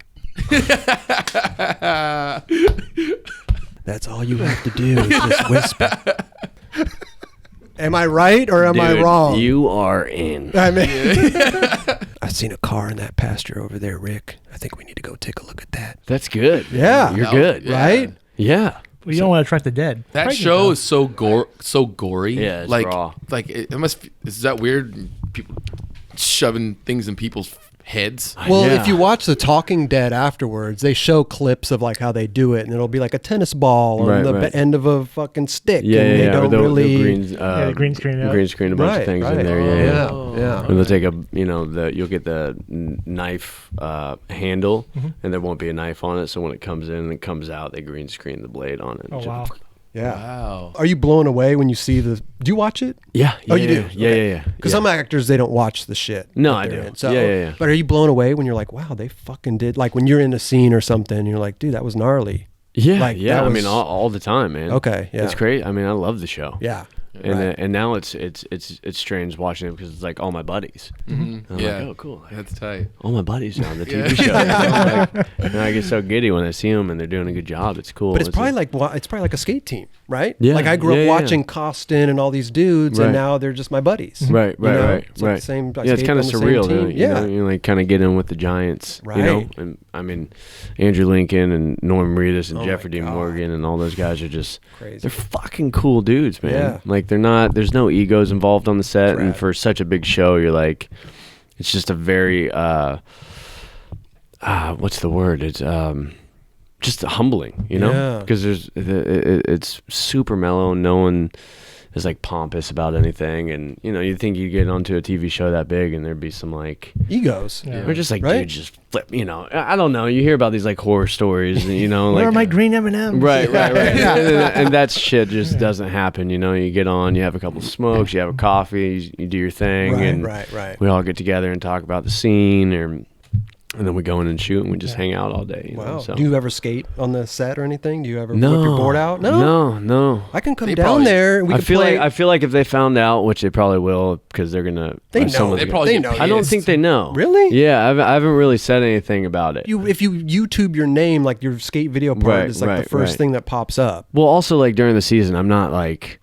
That's all you have to do is just whisper. Am I right or am I Dude, wrong? You are in. I mean, I've seen a car in that pasture over there, Rick. I think we need to go take a look at that. That's good. Yeah. You're No, good. yeah. Right? Yeah. Well, you don't want to attract the dead. That Pregnant, show though. is so gory. Yeah, it's like raw. like it must. Is that weird? People shoving things in people's heads. Well, Yeah. if you watch The Talking Dead afterwards, they show clips of like how they do it, and it'll be like a tennis ball on Right, the right. end of a fucking stick, Yeah, and yeah, they yeah. don't the really. the green screen it. Green screen a bunch of things in there. Yeah, yeah. yeah. And they'll take you'll get the knife handle, and there won't be a knife on it. So when it comes in and it comes out, they green screen the blade on it. Oh, wow. Yeah. Wow. Are you blown away when you see the? Do you watch it? Yeah. Oh, you do? Yeah, Okay. yeah. Because yeah. some actors they don't watch the shit. No, that I they're do. in. So, Yeah, yeah, yeah. But are you blown away when you're like, wow, they fucking did? Like when you're in a scene or something, you're like, dude, that was gnarly. Yeah, Like, yeah. that I was- mean, all the time, man. Okay, yeah. It's great. I mean, I love the show. Yeah. And Right. and now it's strange watching it because it's like all my buddies. I'm Yeah. like, oh, cool. That's tight. All my buddies are on the Yeah. TV show. Like, and I get so giddy when I see them and they're doing a good job. It's cool. But it's probably like a skate team, right? Yeah, Like I grew yeah, up yeah. watching Costin and all these dudes, Right. and now they're just my buddies. Right, You right, know? right, It's like right. the same. I Yeah, it's skate kind of on the same surreal. team. You know, you like kind of get in with the giants. You know, Right. and I mean, Andrew Lincoln and Norm Reedus and Oh, Jeffrey my D. God. Morgan and all those guys are just Crazy. they're fucking cool dudes, man. Yeah. Like they're not. There's no egos involved on the set, and Rad. for such a big show, you're like, it's just a very what's the word? It's just humbling, you know, Yeah. because it's super mellow. No one is like pompous about anything, and you know, you think you get onto a TV show that big, and there'd be some like. Egos. Yeah. We're just like, Right? dude, just flip. You know, I don't know. You hear about these like horror stories, and, you know, Where like are my green M&Ms? right. Yeah. And that shit just doesn't happen. You know, you get on, you have a couple smokes, you have a coffee, you do your thing, Right, and right. we all get together and talk about the scene, and then we go in and shoot, and we just hang out all day. You know, Wow. so. Do you ever skate on the set or anything? Do you ever No, whip your board out? no. I can come They down probably- there and we I can feel play. like if they found out, which they probably will, because they're gonna. They know. someone's They gonna- probably They get know. I don't pissed. think they know. Really? Yeah, I haven't really said anything about it. If you YouTube your name, like your skate video part Right, is like right, the first right. thing that pops up. Well, also like during the season, I'm not like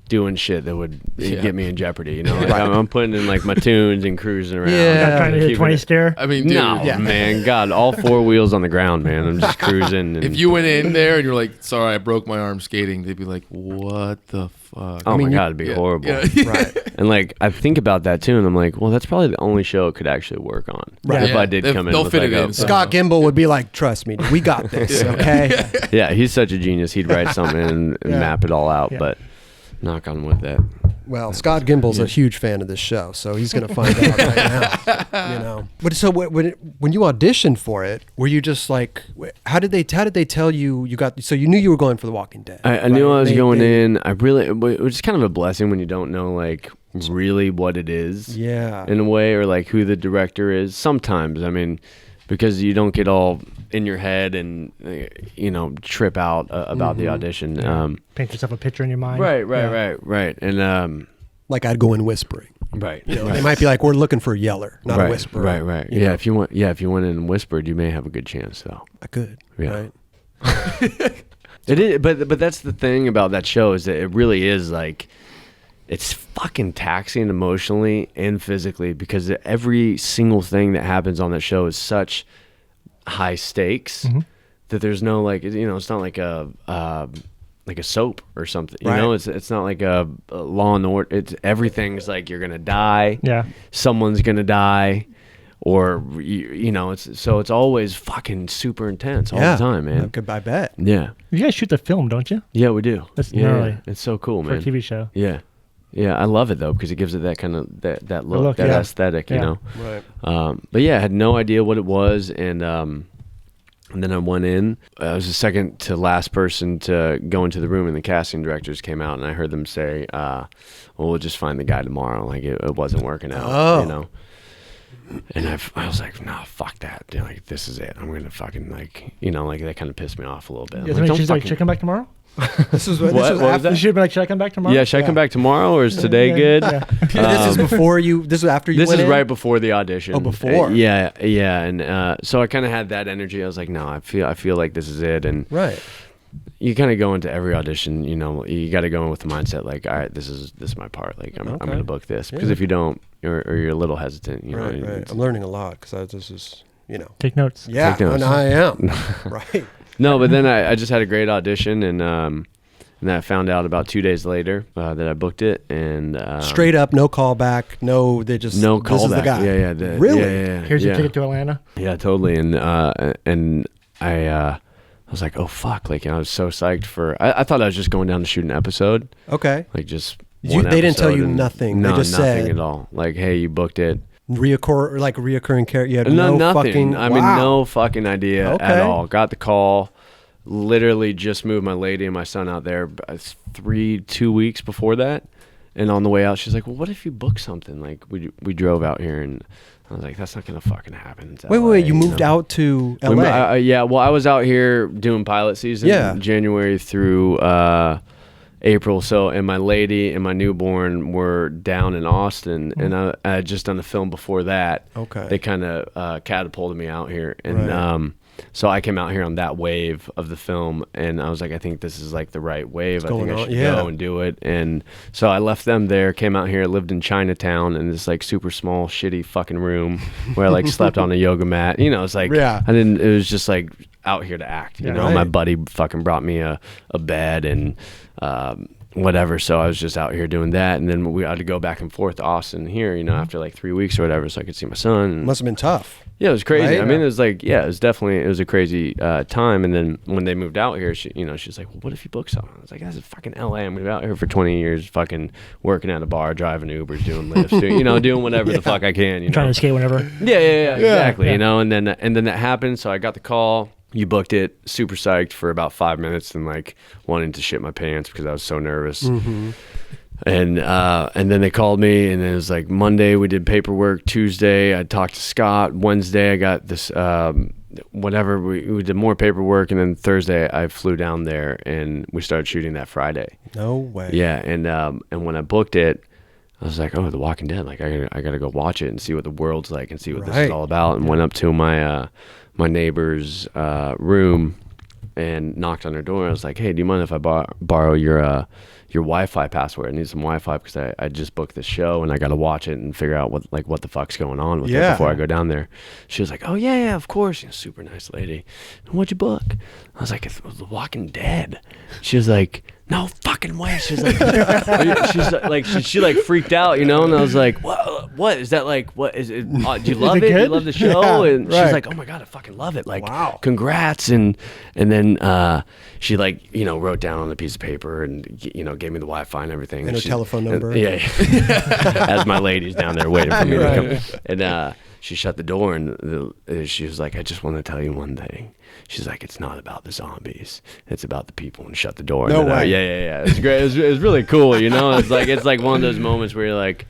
doing shit that would Yeah. get me in jeopardy. You know, like, I'm putting in like my tunes and cruising around. Yeah. Not trying to hit a Keeping 20 it- stair. I mean, dude, No, Yeah. man, God, all four wheels on the ground, man. I'm just cruising. And, if you went in there and you're like, "Sorry, I broke my arm skating," they'd be like, "What the fuck?" oh mean, my you- God, it'd be Yeah, horrible. yeah. Right. And like I think about that too, and I'm like, well, that's probably the only show it could actually work on. Right. If Yeah, I did come in, they'll with fit like it a- in. Scott Gimble would be like, "Trust me, dude, we got this." Okay. Yeah, he's such a genius. He'd write something and Yeah. map it all out. Yeah. But knock on wood that. Well, Scott Gimble's a huge fan of this show, so he's going to find out right now. You know. But so when you auditioned for it, were you just like, how did they tell you got? So you knew you were going for The Walking Dead. I knew right? I was going in. I really, it was kind of a blessing when you don't know like really what it is. Yeah. In a way, or like who the director is. Sometimes, I mean, because you don't get all in your head and you know trip out about the audition. Paint yourself a picture in your mind. Right, Yeah. right, and Like I'd go in whispering. right, You know, they might be like, "We're looking for a yeller, not a whisperer." right. You Yeah, know? if you went in and whispered, you may have a good chance though. I could. Yeah. Right. It is, but that's the thing about that show is that it really is like, it's fucking taxing emotionally and physically because every single thing that happens on that show is such high stakes that there's no like, you know, it's not like a soap or something. You know, it's not like a Law and Order. It's everything's like you're gonna die. Yeah. Someone's gonna die. Or you know, it's always fucking super intense all the time, man. I bet. Yeah, You guys shoot the film, don't you? yeah, we do. That's yeah, gnarly. it's so cool, For man. a TV show. Yeah, I love it though because it gives it that kind of that look, that yeah. aesthetic, you Yeah. know. Right. But yeah, I had no idea what it was, and And then I went in. I was the second to last person to go into the room, and the casting directors came out, and I heard them say, well, we'll just find the guy tomorrow. Like, it wasn't working out, you know? And I was like, nah, fuck that. Dude, like, this is it. I'm going to fucking, like, you know, like, that kind of pissed me off a little bit. Yeah, she's like, should I come back tomorrow? This was what was after. that? Should be like, should I come back tomorrow? Yeah, should I come back tomorrow, or is today good? Yeah. This is before you. This is after you. This went is in? right before the audition. Oh, before. Yeah, and so I kind of had that energy. I was like, no, I feel like this is it. And Right. you kind of go into every audition. You know, you got to go in with the mindset like, all right, this is my part. Like, I'm going to book this, because if you don't, or you're a little hesitant, you know. Right. I'm learning a lot because this is, you know. Take notes. Yeah, Take notes. and I am. Right. No, but then I just had a great audition, and then I found out about 2 days later that I booked it, and Straight up, no callback, no. They just no This is the callback. guy. Yeah. Really? Yeah. Here's your ticket to Atlanta. Yeah, totally. And I was like, oh fuck! Like, I was so psyched for. I thought I was just going down to shoot an episode. Okay. Like, just They one didn't tell episode, you and nothing. No, They just nothing said at all. Like, hey, you booked it. Reoccurring character. You had no nothing. fucking. I mean, wow. no fucking idea Okay. at all. Got the call. Literally just moved my lady and my son out there 2 weeks before that, and on the way out, she's like, "Well, what if you book something?" Like, we drove out here, and I was like, "That's not gonna fucking happen." It's LA, Wait. You moved out to LA. yeah. Well, I was out here doing pilot season, January through April. So, and my lady and my newborn were down in Austin, and I had just done a film before that. Okay. They kind of catapulted me out here, and Right. so I came out here on that wave of the film, and I was like, I think this is like the right wave. I think I should go and do it. And so I left them there, came out here, lived in Chinatown in this like super small, shitty fucking room where I like slept on a yoga mat. You know, it's like, it was just like out here to act, you know. Right. My buddy fucking brought me a bed and whatever. So I was just out here doing that. And then we had to go back and forth to Austin here, you know, after like 3 weeks or whatever, so I could see my son. And Must have been tough. yeah, it was crazy. Right? I mean, it was like, it was a crazy time. And then when they moved out here, she's like, well, what if you book something? I was like, that's fucking LA. I'm gonna be out here for 20 years, fucking working at a bar, driving Ubers, doing lifts, doing whatever the fuck I can. You know, Trying to skate whenever. Yeah, exactly. Yeah. You know, and then that happened. So I got the call. You booked it. Super psyched for about 5 minutes, and like wanting to shit my pants because I was so nervous. Mm-hmm. And then they called me, and it was like Monday we did paperwork. Tuesday I talked to Scott. Wednesday I got this whatever, we did more paperwork, and then Thursday I flew down there and we started shooting that Friday. No way. Yeah, and when I booked it, I was like, oh, The Walking Dead. Like I gotta go watch it and see what the world's like and see what this is all about. And went up to my my neighbor's room and knocked on her door. I was like, hey, do you mind if I borrow your Wi-Fi password? I need some Wi-Fi because I just booked this show and I got to watch it and figure out what the fuck's going on with it before I go down there. She was like, oh yeah, of course. Super nice lady. What'd you book? I was like, it's The Walking Dead. She was like, no fucking way. She was like, she like freaked out, you know. And I was like, what is that like? What is it? Do you love it? Do you love the show? And she's like, oh my god, I fucking love it. Like, wow, congrats. And then she like, you know, wrote down on a piece of paper and, you know, gave me the Wi-Fi and everything. And her telephone number. As my lady's down there waiting for me to come. And she shut the door and she was like, I just want to tell you one thing. She's like, it's not about the zombies. It's about the people, and shut the door. No and way. Yeah. It's great. It was really cool, you know. It's like one of those moments where you're like,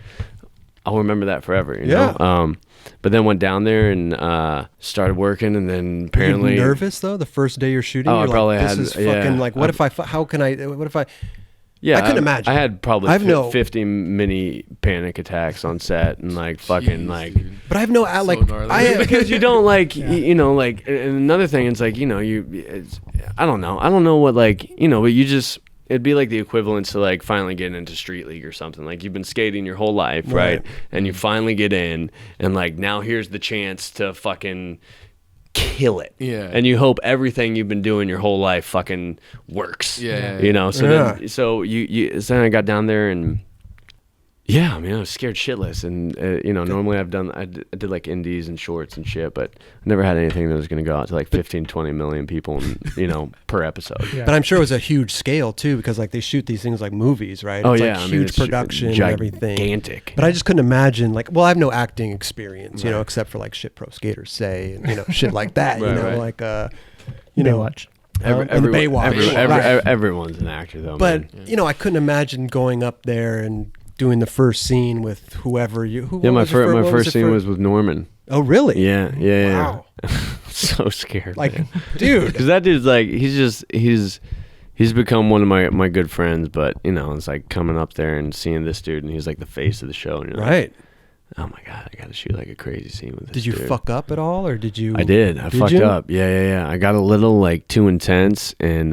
I'll remember that forever, you know. But then went down there and started working, and then apparently. Were you nervous though? The first day you're shooting, Oh, you're I probably like, had. This is fucking like, what if I? How can I? What if I? Yeah, I couldn't imagine. I had probably 50 mini panic attacks on set and like fucking like. But I have no like. Because you don't like you know, like, and another thing, it's like, you know, I don't know what, like, you know, but you just, it'd be like the equivalent to like finally getting into street league or something. Like, you've been skating your whole life, right? And you finally get in, and like now here's the chance to fucking kill it. Yeah. And you hope everything you've been doing your whole life fucking works. Yeah. You know, so then you then I got down there and Yeah, I mean, I was scared shitless, and normally I did like indies and shorts and shit, but I never had anything that was going to go out to like 15, 20 million people, per episode. Yeah. But I'm sure it was a huge scale too, because like they shoot these things like movies, right? Oh It's yeah, like I mean, huge it's production and everything. gigantic. But I just couldn't imagine I have no acting experience, except for like shit pro skaters say and shit like that. Right. Baywatch. And the Baywatch. Everyone's an actor though. But man. I couldn't imagine going up there and doing the first scene with whoever you. My first scene was with Norman. Oh really? Yeah. Wow. So scared. Like, man. dude. Because that dude's like he's become one of my good friends. But it's like coming up there and seeing this dude, and he's like the face of the show. And you're Right. Like, oh my god, I got to shoot like a crazy scene with this. Did you dude. fuck up at all, or did you? I did. I fucked up. Yeah. I got a little like too intense, and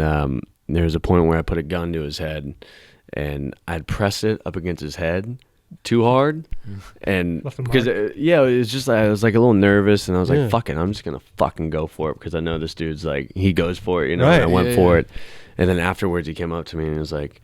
there was a point where I put a gun to his head, and I'd pressed it up against his head too hard, and because it was just I was like a little nervous, and I was like, "Fuck it, I'm just gonna fucking go for it," because I know this dude's like he goes for it, Right. And I went for it, and then afterwards he came up to me and he was like,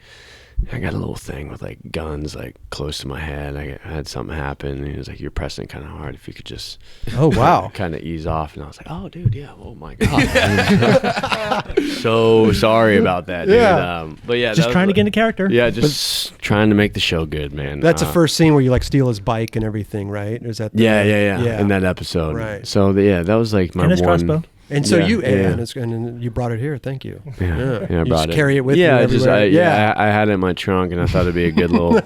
I got a little thing with like guns like close to my head. I had something happen, and he was like, "You're pressing kind of hard. If you could just, oh wow, kind of ease off." And I was like, "Oh, dude, yeah. Oh my god, so sorry about that, dude." Yeah. But yeah, Just trying to get into character. Yeah, just trying to make the show good, man. That's the first scene where you like steal his bike and everything, right? Or is that? Yeah. In that episode, Right. So that was like my And his one. crossbow. And so Yeah. and you brought it here. Thank you. Yeah, I You brought just it. carry it with you. Yeah, everywhere. I had it in my trunk, and I thought it'd be a good little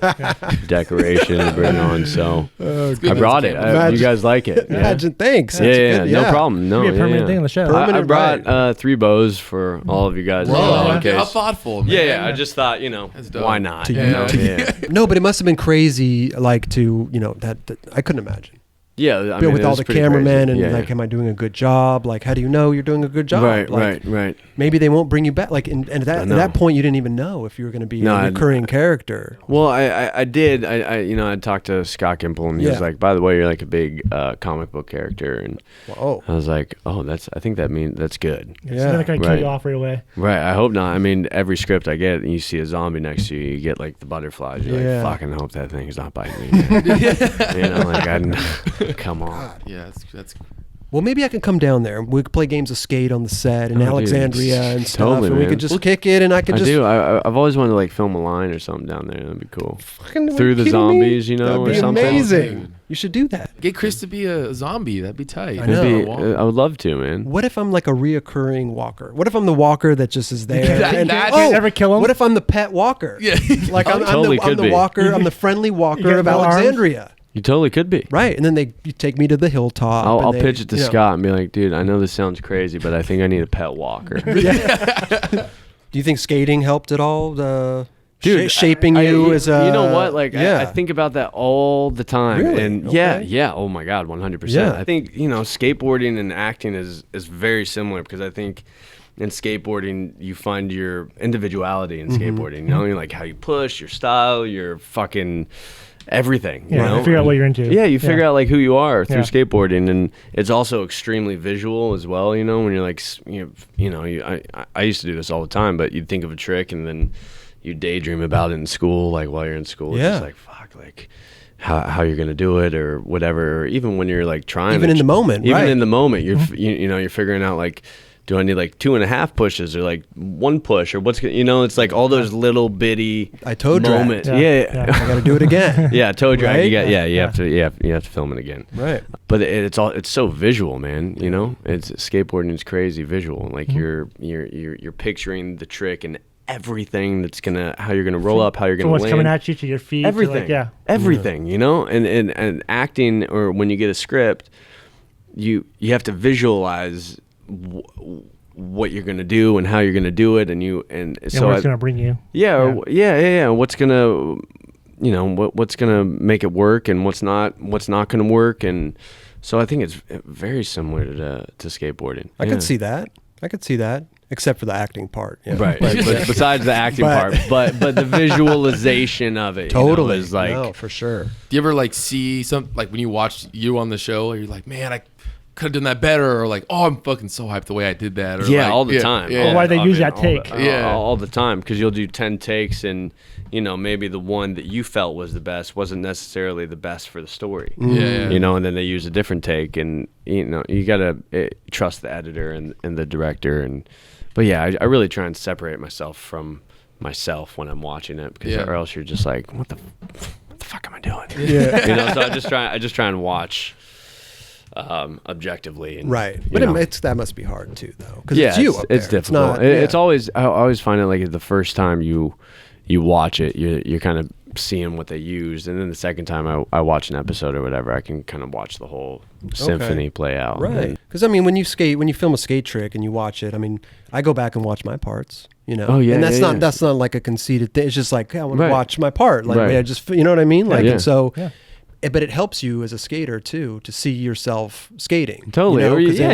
decoration to bring on. So I brought it. You guys like it? Yeah. Imagine, thanks. Yeah, That's yeah, good. no problem. No, It'd be a permanent thing on the show. Per- I Permanent, brought 3 bows for all of you guys. Whoa, in case. how thoughtful, man. Yeah. I just thought, That's dope. why not? To You you. know? Yeah. No, but it must have been crazy, like to that I couldn't imagine. Yeah, I mean, With it all was the pretty cameramen crazy. and Yeah, like, am I doing a good job? Like, how do you know you're doing a good job? Right. Maybe they won't bring you back. Like, and at know. that point, you didn't even know if you were going to be a recurring character. Well, I did. I talked to Scott Gimple, and he was like, "By the way, you're like a big comic book character," and Whoa. I was like, "Oh, I think that's good." It's not going to kill you off right away. Right. I hope not. I mean, every script I get, and you see a zombie next to you, you get like the butterflies. You're like, fucking hope that thing's not biting me. Man. Come on. Yeah, that's Well, maybe I can come down there. We could play games of skate on the set in Oh, dude. Alexandria and stuff, Totally, and we man. could just kick it, and I could I just. do. I've always wanted to like film a line or something down there. That'd be cool. Fucking, are Through you the kidding me? zombies, That'd or be something. amazing. Dude. You should do that. get Chris to be a zombie. That'd be tight. I know. I would love to, man. What if I'm like a reoccurring walker? What if I'm the walker that just is there? That- You can't ever kill him? What if I'm the pet walker? Yeah. Like I'm Totally the could be. walker. I'm the friendly walker got of no arms? Alexandria. You totally could be. Right, and then you take me to the hilltop. I'll and they, pitch it to Scott and be like, dude, I know this sounds crazy, but I think I need a pet walker. Do you think skating helped at all? Dude, shaping you as a. you know what? Like, yeah. I think about that all the time. Really? And Okay. yeah. Oh my God, 100%. Yeah. I think, skateboarding and acting is very similar, because I think in skateboarding, you find your individuality in skateboarding. You're like how you push, your style, your fucking everything. Yeah, you know? figure out what you're into. Yeah, you figure out like who you are through Yeah. skateboarding, and it's also extremely visual as well. When you're like, I used to do this all the time, but you'd think of a trick and then you daydream about it in school, like while you're in school. Yeah. It's just like, fuck, like how you're gonna do it or whatever. Or even when you're like trying, Even in the moment, even right. in the moment, you're you're figuring out like, do I need like 2.5 pushes or like 1 push or it's like all those little bitty I toe dragged. moments. Yeah. Yeah. I got to do it again. Yeah, toe drag. Right? You got, you have to film it again. Right. But it's so visual, man. It's skateboarding is crazy visual. Like you're picturing the trick and everything that's how you're gonna roll up, how you're From gonna what's land. coming at you to your feet. Everything. To Everything. And acting, or when you get a script, you have to visualize what you're gonna do and how you're gonna do it, and so where it's going to bring you. yeah. What's gonna what's gonna make it work and what's not gonna work, and so I think it's very similar to skateboarding. I could see that. Except for the acting part. Yeah. Right. But besides the acting part, but the visualization of it Totally. is like, no, for sure. Do you ever like see some, like when you watch you on the show, you're like, man, could have done that better, or like, oh, I'm fucking so hyped the way I did that. Or Yeah, like, all the time. Yeah. Or why they use that take. All the time, because you'll do 10 takes and, you know, maybe the one that you felt was the best wasn't necessarily the best for the story. Yeah. You know, and then they use a different take, and, you know, you got to trust the editor and the director. But yeah, I really try and separate myself from myself when I'm watching it, because or else you're just like, what the fuck am I doing? Yeah. You know, so I just try and watch objectively. And, Right. But that must be hard too, though. Because yeah, it's you up there. it's difficult. It's always, I always find it like the first time you watch it, you're kind of seeing what they used, and then the second time I watch an episode or whatever, I can kind of watch the whole symphony play out. Right. Because I mean, when you film a skate trick and you watch it, I mean, I go back and watch my parts. You know, and that's not like a conceited thing. It's just like, hey, I want to watch my part. Like, I just, you know what I mean? Like, and so, but it helps you as a skater too to see yourself skating. Totally. You know?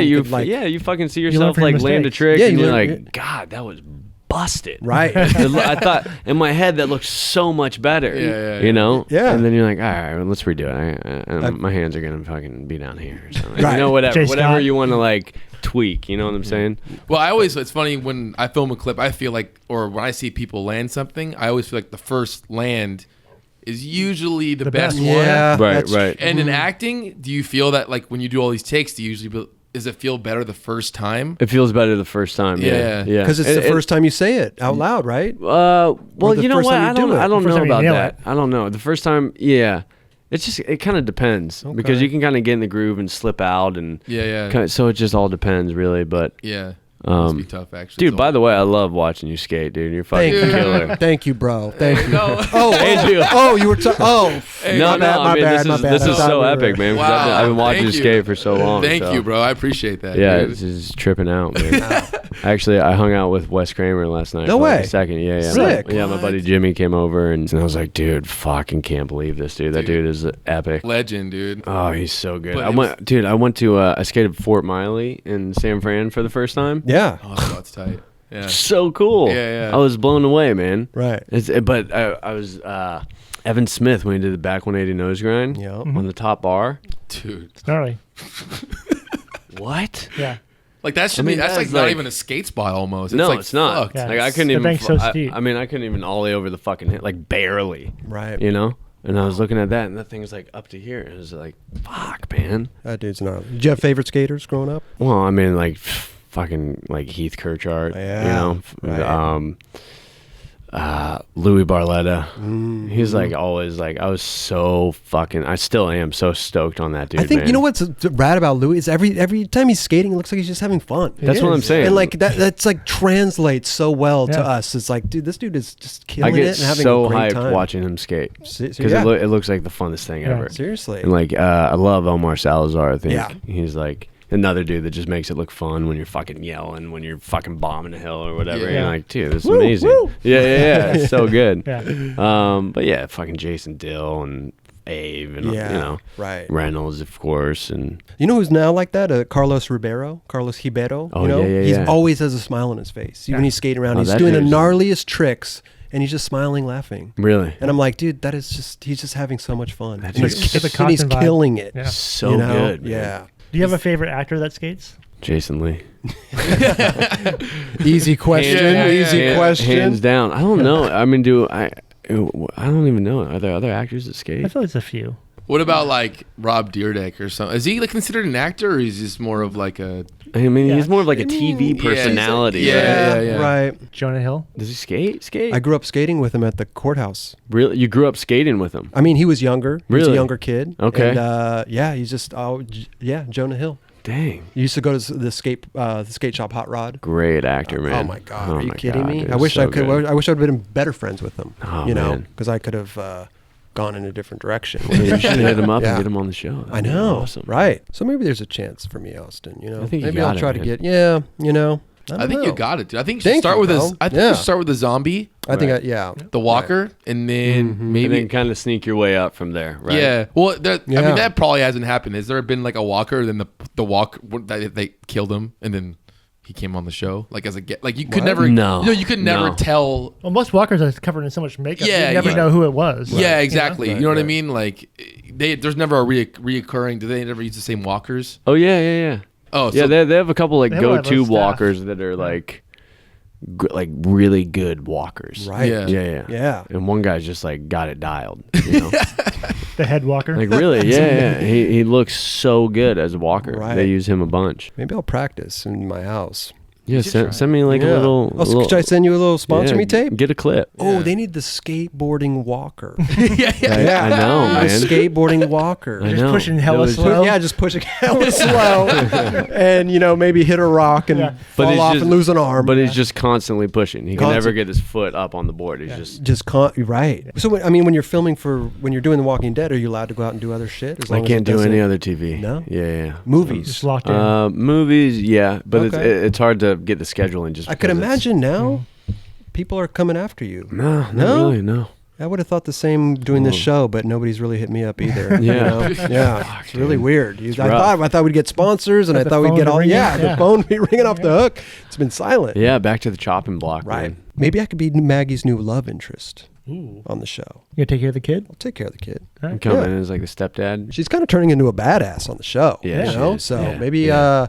You fucking see yourself like land a trick, and you're like, God, that was busted. Right. I thought in my head that looked so much better. You know. Yeah. And then you're like, all right, well, let's redo it. My hands are gonna fucking be down here or something. Right. You know, whatever you want to like tweak, you know what I'm saying? Well, it's funny when I film a clip, I feel like, or when I see people land something, I always feel like the first land is usually the best one. Yeah, right. And in acting, do you feel that like when you do all these takes, does it feel better the first time? It feels better the first time. Yeah. Because it's the first time you say it out loud, right? Well, you know what? I don't know about that. It. I don't know. The first time, it kind of depends, because you can kind of get in the groove and slip out, and so it just all depends, really. But must be tough, actually. Dude, by the way, I love watching you skate, dude. You're fucking killer. Thank you, bro. Thank you. No. You were This is so epic, man. Wow. I've been watching you skate for so long. Thank you, bro. I appreciate that. Yeah, dude. this is tripping out, man. Actually, I hung out with Wes Kramer last night. No for way. Like a second. Yeah. Sick. My buddy Jimmy came over, and I was like, dude, fucking can't believe this, dude. That dude is epic. Legend, dude. Oh, he's so good. I skated Fort Miley in San Fran for the first time. Yeah. Oh, that's tight. Yeah. So cool. Yeah. I was blown away, man. Right. But I was Evan Smith when he did the back 180 nose grind on the top bar. Dude. It's gnarly. What? Yeah. Like that should be. That's like not even a skate spot almost. No, like it's not. Yeah. Like I couldn't The even. bank's so steep. I mean, I couldn't even ollie over the fucking hit, like barely. Right. You know. And I was looking at that, and that thing was like up to here. And it was like, fuck, man. That dude's gnarly. Did you have favorite skaters growing up? Well, I mean, like fucking like Heath Kirchart. Yeah. You know. Right. Louis Barletta. He's like always like, I still am so stoked on that dude. I think, man. you know what's rad about Louis is every time he's skating, it looks like he's just having fun. That's what I'm saying. And like that's like translates so well to us. It's like, dude, this dude is just killing it and having so a great hyped time. watching him skate, because Yeah. it looks like the funnest thing ever. Seriously. And like I love Omar Salazar. I think Yeah. he's like another dude that just makes it look fun when you're fucking yelling, when you're fucking bombing a hill or whatever. Yeah. You're like, dude, this is amazing. woo. Yeah. It's so good. Yeah. But yeah, fucking Jason Dill and Abe and right. Reynolds, of course, and You know who's now like that? Carlos Ribeiro. Oh, you know? yeah. He's always has a smile on his face. Even when he's skating around, he's that doing the dude's- gnarliest tricks. And he's just smiling, laughing. really, And I'm like, dude, he's just having so much fun. That And he's, dude's- It's a and he's constant vibe. killing it. Yeah. so you know? good. Man. Yeah. Do you have a favorite actor that skates? Jason Lee. Easy question. Easy question. Hands down. I don't know. I mean, I don't even know. Are there other actors that skate? I feel it's a few. What about like Rob Dyrdek or something? Is he like considered an actor, or is he just more of like a? I mean, Yeah. he's more of like a TV personality. Yeah. right? Right. Jonah Hill. Does he skate? I grew up skating with him at the courthouse. Really? You grew up skating with him? I mean, he was younger. He was a Really? younger kid. Okay. And he's just Jonah Hill. Dang. He used to go to the skate shop Hot Rod. Great actor, man. Oh my God! Are you my kidding God, me? dude, I wish so I could. good. I wish I'd been better friends with him. Oh, you know, man. because I could have gone in a different direction. You should hit him up Yeah. and get him on the show. That'd I be know, Awesome. right? So maybe there's a chance for me, Austin. You know, I think you maybe got I'll it, try to man. get. Yeah, you know. I think know. you got it, dude. I think you should Thank start you, with bro. you should start with the zombie, I think. Right. the walker, and then And maybe. then kind of sneak your way up from there, right? Yeah. Well, I Yeah. mean, that probably hasn't happened. Has there been like a walker, then the walk that they killed him, and then he came on the show? Like as a like you could What? never No. you could never No. tell. Well, most walkers are covered in so much makeup. Yeah, you never yeah. know who it was. Yeah, exactly. Right, you know what I right. mean? Like there's never a reoccurring. Do they never use the same walkers? Oh yeah. Oh, Yeah, so they have a couple like They have a lot of go-to staff. walkers that are like really good walkers. Right. Yeah. Yeah. Yeah. And one guy's just like got it dialed. You know? The head walker. Like really, yeah. He looks so good as a walker. Right. They use him a bunch. Maybe I'll practice in my house. Yeah, should try send me like Yeah. a little. Oh, so should I send you a little sponsor yeah, me tape? Get a clip. Oh, Yeah. they need the skateboarding walker. yeah. I know, The man. skateboarding walker. I Just know. pushing hella That was- slow. Yeah, just pushing hella slow, and maybe hit a rock and Yeah. But fall he's off just- and lose an arm. But he's just constantly pushing. He can Constant- never get his foot up on the board. He's just. right. So when you're filming when you're doing The Walking Dead, are you allowed to go out and do other shit? As I long as can't it do doesn't- any other TV. No? Yeah. movies. Just locked in. Movies, yeah, but Okay. it's hard to get the schedule in. Just I could because it's- imagine now, people are coming after you. No, not No? really. No. I would have thought the same doing this Oh. show, but nobody's really hit me up either. Yeah. Yeah. It's really weird. rough. I thought we'd get sponsors, and I The thought we'd phone get to all. ring in. Yeah, the Yeah. phone be ringing off the hook. It's been silent. Yeah, back to the chopping block. Right. Man. Maybe I could be Maggie's new love interest Ooh. on the show. You gonna take care of the kid? I'll take care of the kid. All You right. come Yeah. in as like the stepdad. She's kind of turning into a badass on the show. Yeah, you she know. is. So Yeah. maybe Yeah.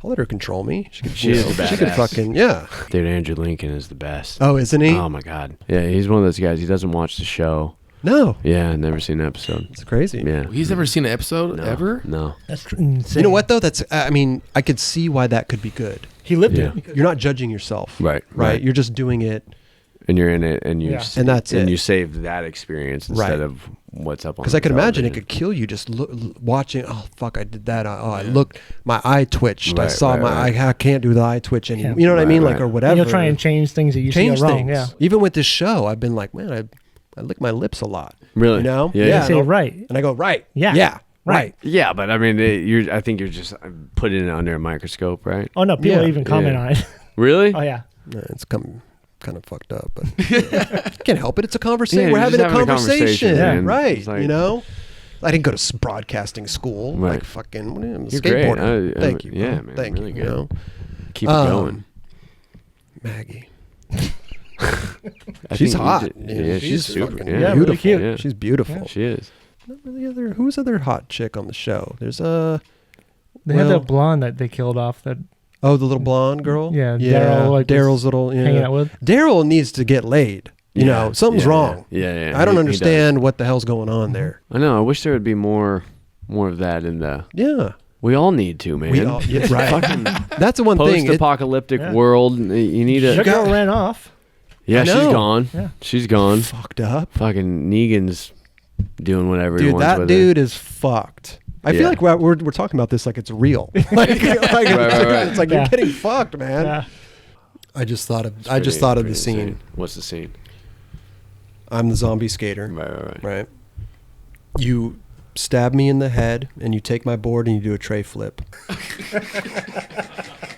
I'll let her control me. She could, She is the She could badass. fucking yeah. Dude, Andrew Lincoln is the best. Oh, isn't he? Oh my god. Yeah, he's one of those guys. He doesn't watch the show. No, Yeah, never seen an episode. it's crazy. Yeah. He's never seen an episode No, ever. No. That's insane. You know what though? That's I mean, I could see why that could be good. He lived Yeah. it. You're not judging yourself. Right. Right. You're just doing it. And you're in it, and you Yeah. And that's it. you saved that experience Right. instead of what's up on. Because I could imagine it television. could kill you just watching. Oh fuck! I did that. I looked. My eye twitched. I Right, saw right, my. right. I can't do the eye twitch anymore. Yeah. You know what I Right, mean? Like right. or And whatever. you'll try and change things that you change see are wrong. things. Yeah. Even with this show, I've been like, man, I lick my lips a lot. Really? You know? Yeah. Yeah. You say no. right. And I go right. Yeah. Yeah. Right. Yeah, but I mean, I think you're just putting it under a microscope, right? Oh no, people Yeah. even comment Yeah. on it. Really? Oh yeah. It's kind of fucked up, but can't help it. It's a conversation. Yeah, We're you're having just a having a conversation. conversation, man. Right. It's like- you know? I didn't go to broadcasting school. Right. Like fucking what am I, You're great. skateboarding. Thank you. Yeah, bro. man. Thank really you. good. You know? Keep it going. Maggie. I She's think you hot. did- Yeah, Yeah, she's she's super. fucking Yeah, really beautiful. cute. Yeah. She's beautiful. She is. Not really who's other hot chick on the show? There's a They had Well- that blonde that they killed off that the little blonde girl. Yeah, Daryl, like, Daryl's little hanging out with. Daryl needs to get laid. You know, something's yeah, wrong. Yeah. I don't He understand what the hell's going on there. does. I know. I wish there would be more of that in the. Yeah. We all need to, man. We all, yeah, right. Fucking That's the one thing. post-apocalyptic Yeah. world. You need Sugar a. girl ran off. Yeah, I she's know. gone. Yeah. She's gone. Fucked up. Fucking Negan's doing whatever he Dude, wants that with dude is fucked. I feel Yeah. like we're talking about this like it's real. like right. it's like Yeah. you're getting fucked, man. Yeah. I just thought of It's I just pretty- thought of the pretty scene. insane. What's the scene? I'm the zombie skater. Right. Right. You stab me in the head and you take my board and you do a tray flip.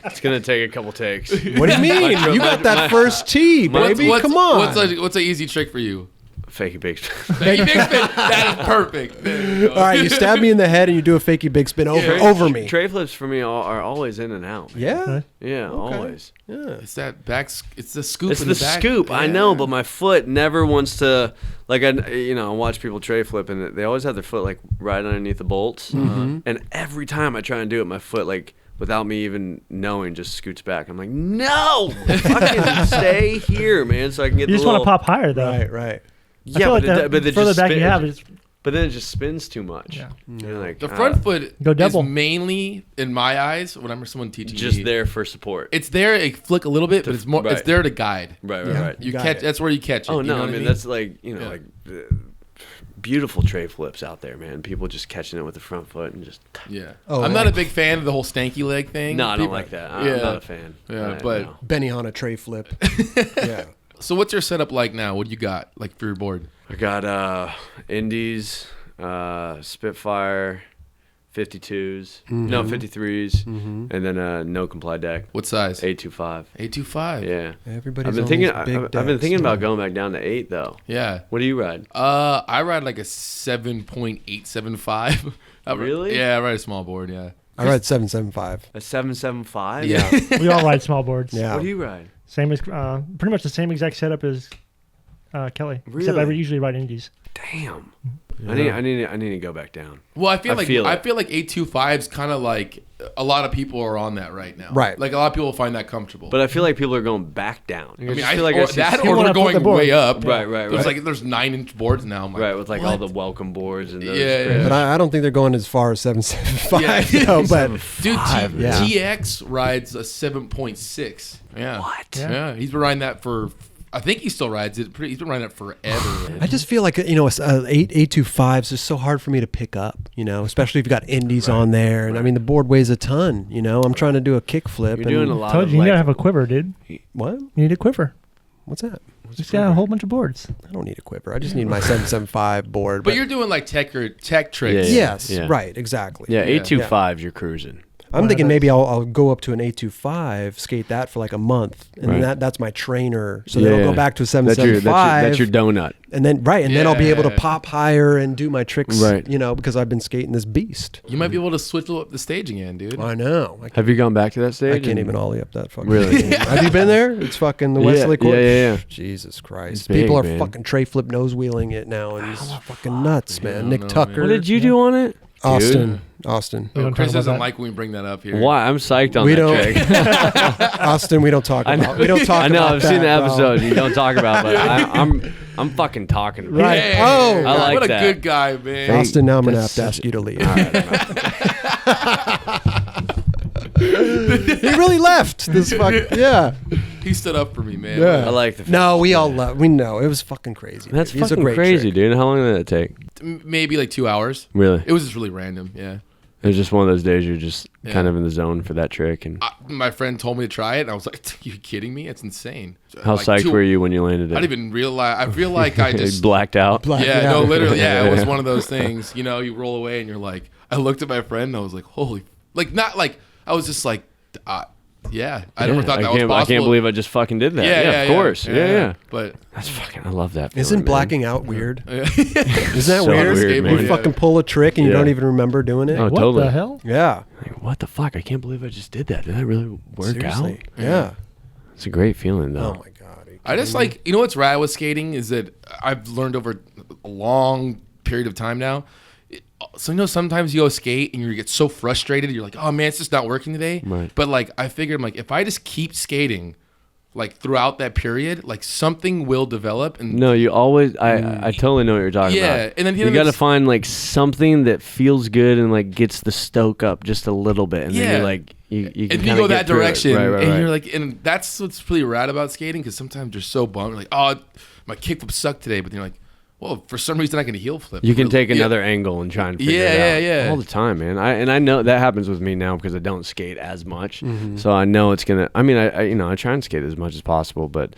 It's gonna take a couple takes. What do you mean? You got that first tee, baby. Come on. What's an easy trick for you? Fakey big. Fakey big spin. That is perfect. There you go. All right, you stab me in the head and you do a fakey big spin over me. Tray flips for me are always in and out. Yeah. Yeah, always. Yeah. It's that back. It's the scoop. It's in the the back. scoop. I Yeah. know, but my foot never wants to. Like I watch people tray flip, and they always have their foot like right underneath the bolts. Mm-hmm. And every time I try and do it, my foot like without me even knowing just scoots back. I'm like, no, fucking stay here, man, so I can get. You the just want little, to pop higher though. Right, right. I feel like the further back you have, it's but then it just spins too much. Yeah. You're like, The front foot Go double. is mainly, in my eyes, whenever someone teaches just me, there for support. It's there. It flick a little bit, but it's more. right. It's there to guide. Right. Yeah. You Got catch. it. That's where you catch it. Oh you no, know I what mean that's like Yeah. like beautiful tray flips out there, man. People just catching it with the front foot and just. Yeah. Oh, I'm like- not a big fan of the whole stanky leg thing. No, I don't People- like that. Yeah. I'm not a fan. Yeah, but- no. Benihana tray flip. Yeah. So what's your setup like now? What do you got like for your board? I got Indies, Spitfire, 52s, no 53s, and then no comply deck, What size? 825. 825. Yeah. Everybody's I've been on thinking. these big I've been thinking decks. about going back down to 8 though. Yeah. What do you ride? I ride like a 7.875. Really? Yeah, I ride a small board. Yeah. I ride 775. A 775? Yeah. We all ride small boards. Yeah. What do you ride? Same as pretty much the same exact setup as Kelly. Except I Really? usually ride indies. Damn. Yeah. I need to go back down. Well, I feel like feel it. 825's kind of like a lot of people are on that right now. Right. Like a lot of people find that comfortable. But I feel like people are going back down. I mean, just feel like I see that You or wanna they're flip the going board. way up. Right. There's 9-inch boards now. I'm like, Right, with like all what? the welcome boards and those. Yeah, crazy- But I don't think they're going as far as 775. Yeah. though, but Dude, yeah. TX rides a 7.6. Yeah. What? Yeah. He's been riding that for. I think he still rides it. He's been riding it forever. I just feel like 825s is so hard for me to pick up, especially if you got indies on there. And I mean, the board weighs a ton. I'm trying to do a kickflip. You're doing a and lot Told of you, you like, gotta have a quiver, dude. What? You need a quiver. What's that? Just got a whole bunch of boards. I don't need a quiver. I just need my 775 board. But you're doing like tech tricks. Yeah. yes, Yeah. right, exactly. yeah, 825s, you're cruising. I'm thinking maybe I'll go up to an 825, skate that for like a month, and Right. then that's my trainer. So then I'll go back to a 775. That's your donut. And then then I'll be able to Yeah. pop higher and do my tricks, Right. because I've been skating this beast. You might be able to switch up the stage again, dude. I know. Have you gone back to that stage? I can't even ollie up that fucking. Really? thing. Have you been there? It's fucking the Wesley Court. yeah. Jesus Christ! It's big, People are man. fucking tray flip nose wheeling it now, and it's fucking nuts, man. don't Nick know, Tucker. What did you do on it? Austin. We Oh, don't Chris talk about doesn't that. like when we bring that up here. Why? I'm psyched on We that don't- trick. Austin, we don't talk about. We don't talk. I know. about I've seen the that, bro. episode. You don't talk about, but I'm fucking talking. About Right. it. Hey, Oh, I like what a that. good guy, man. Austin, now I'm gonna have That's to such ask you to leave. All right, He really left. This fuck. Yeah. He stood up for me, man. Yeah. I like the. No, we all love. We know it was fucking crazy. That's dude. He's a fucking great crazy, trick. dude. How long did that take? Maybe like 2 hours. Really? It was just really random. Yeah. It was just one of those days you're just Yeah. kind of in the zone for that trick. And My friend told me to try it, and I was like, "You kidding me? It's insane." how Like, psyched were you when you landed it? I didn't even realize. I feel like I just blacked out. Yeah, no, literally, yeah. It was Yeah. one of those things. You roll away and you're like, I looked at my friend and I was like, holy, like not like I was just like, yeah. I never thought that was possible. I can't believe I just fucking did that. Yeah, of course. Yeah. But That's fucking. I love that. Feeling, Isn't man. blacking out weird? yeah. Isn't that So weird? weird, man. You Yeah. fucking pull a trick and you Yeah. don't even remember doing it. Oh, What totally. the hell? Yeah. Like, what the fuck? I can't believe I just did that. Did that really work Seriously. out? Yeah. It's a great feeling, Oh though. my god. Are you I just kidding me? like, what's rad with skating is that I've learned over a long period of time now. So sometimes you go skate and you get so frustrated. You're like, oh man, it's just not working today. Right. But like, I figured, like, if I just keep skating, like throughout that period, like something will develop. And No, you always. I totally know what you're talking Yeah, about. and then you got to find like something that feels good and like gets the stoke up just a little bit, and then Yeah. you're like, you can and you kinda go get that through it. direction, Right. and you're like, and that's what's really rad about skating, because sometimes you're so bummed, like, oh, my kickflip sucked today, but then you're like, well, for some reason I can heel flip. You can Really- take yeah. another angle and try and figure it out. Yeah. All the time, man. I know that happens with me now because I don't skate as much. Mm-hmm. So I know it's gonna. I mean, I try and skate as much as possible, but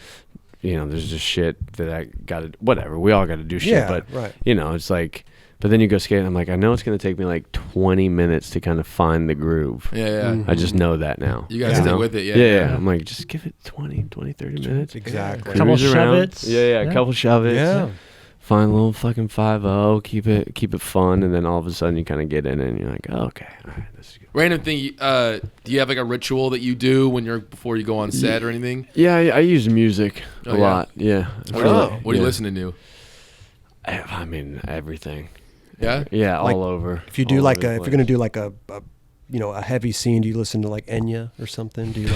there's just shit that I gotta. Whatever. We all gotta do shit. Yeah, but right. it's like. But then you go skate, and I'm like, I know it's gonna take me like 20 minutes to kind of find the groove. Yeah. Mhm. I just know that now. You gotta Yeah. stick with it. Yeah. Yeah. I'm like, just give it 20, 30 minutes. Exactly. Couple Cruise around. shove-its. Yeah, a couple shove-its. Yeah. Find a little fucking 5-0, keep it fun, and then all of a sudden you kind of get in it and you're like, oh, okay, all right, this is good. Random thing. Do you have like a ritual that you do before you go on set or anything? Yeah, I use music Oh, a yeah? lot. Yeah. What are you listening to? I mean, everything. Yeah. Yeah, Like, all over. If you do all like over the if you're place. gonna do like a heavy scene, do you listen to like Enya or something? Do you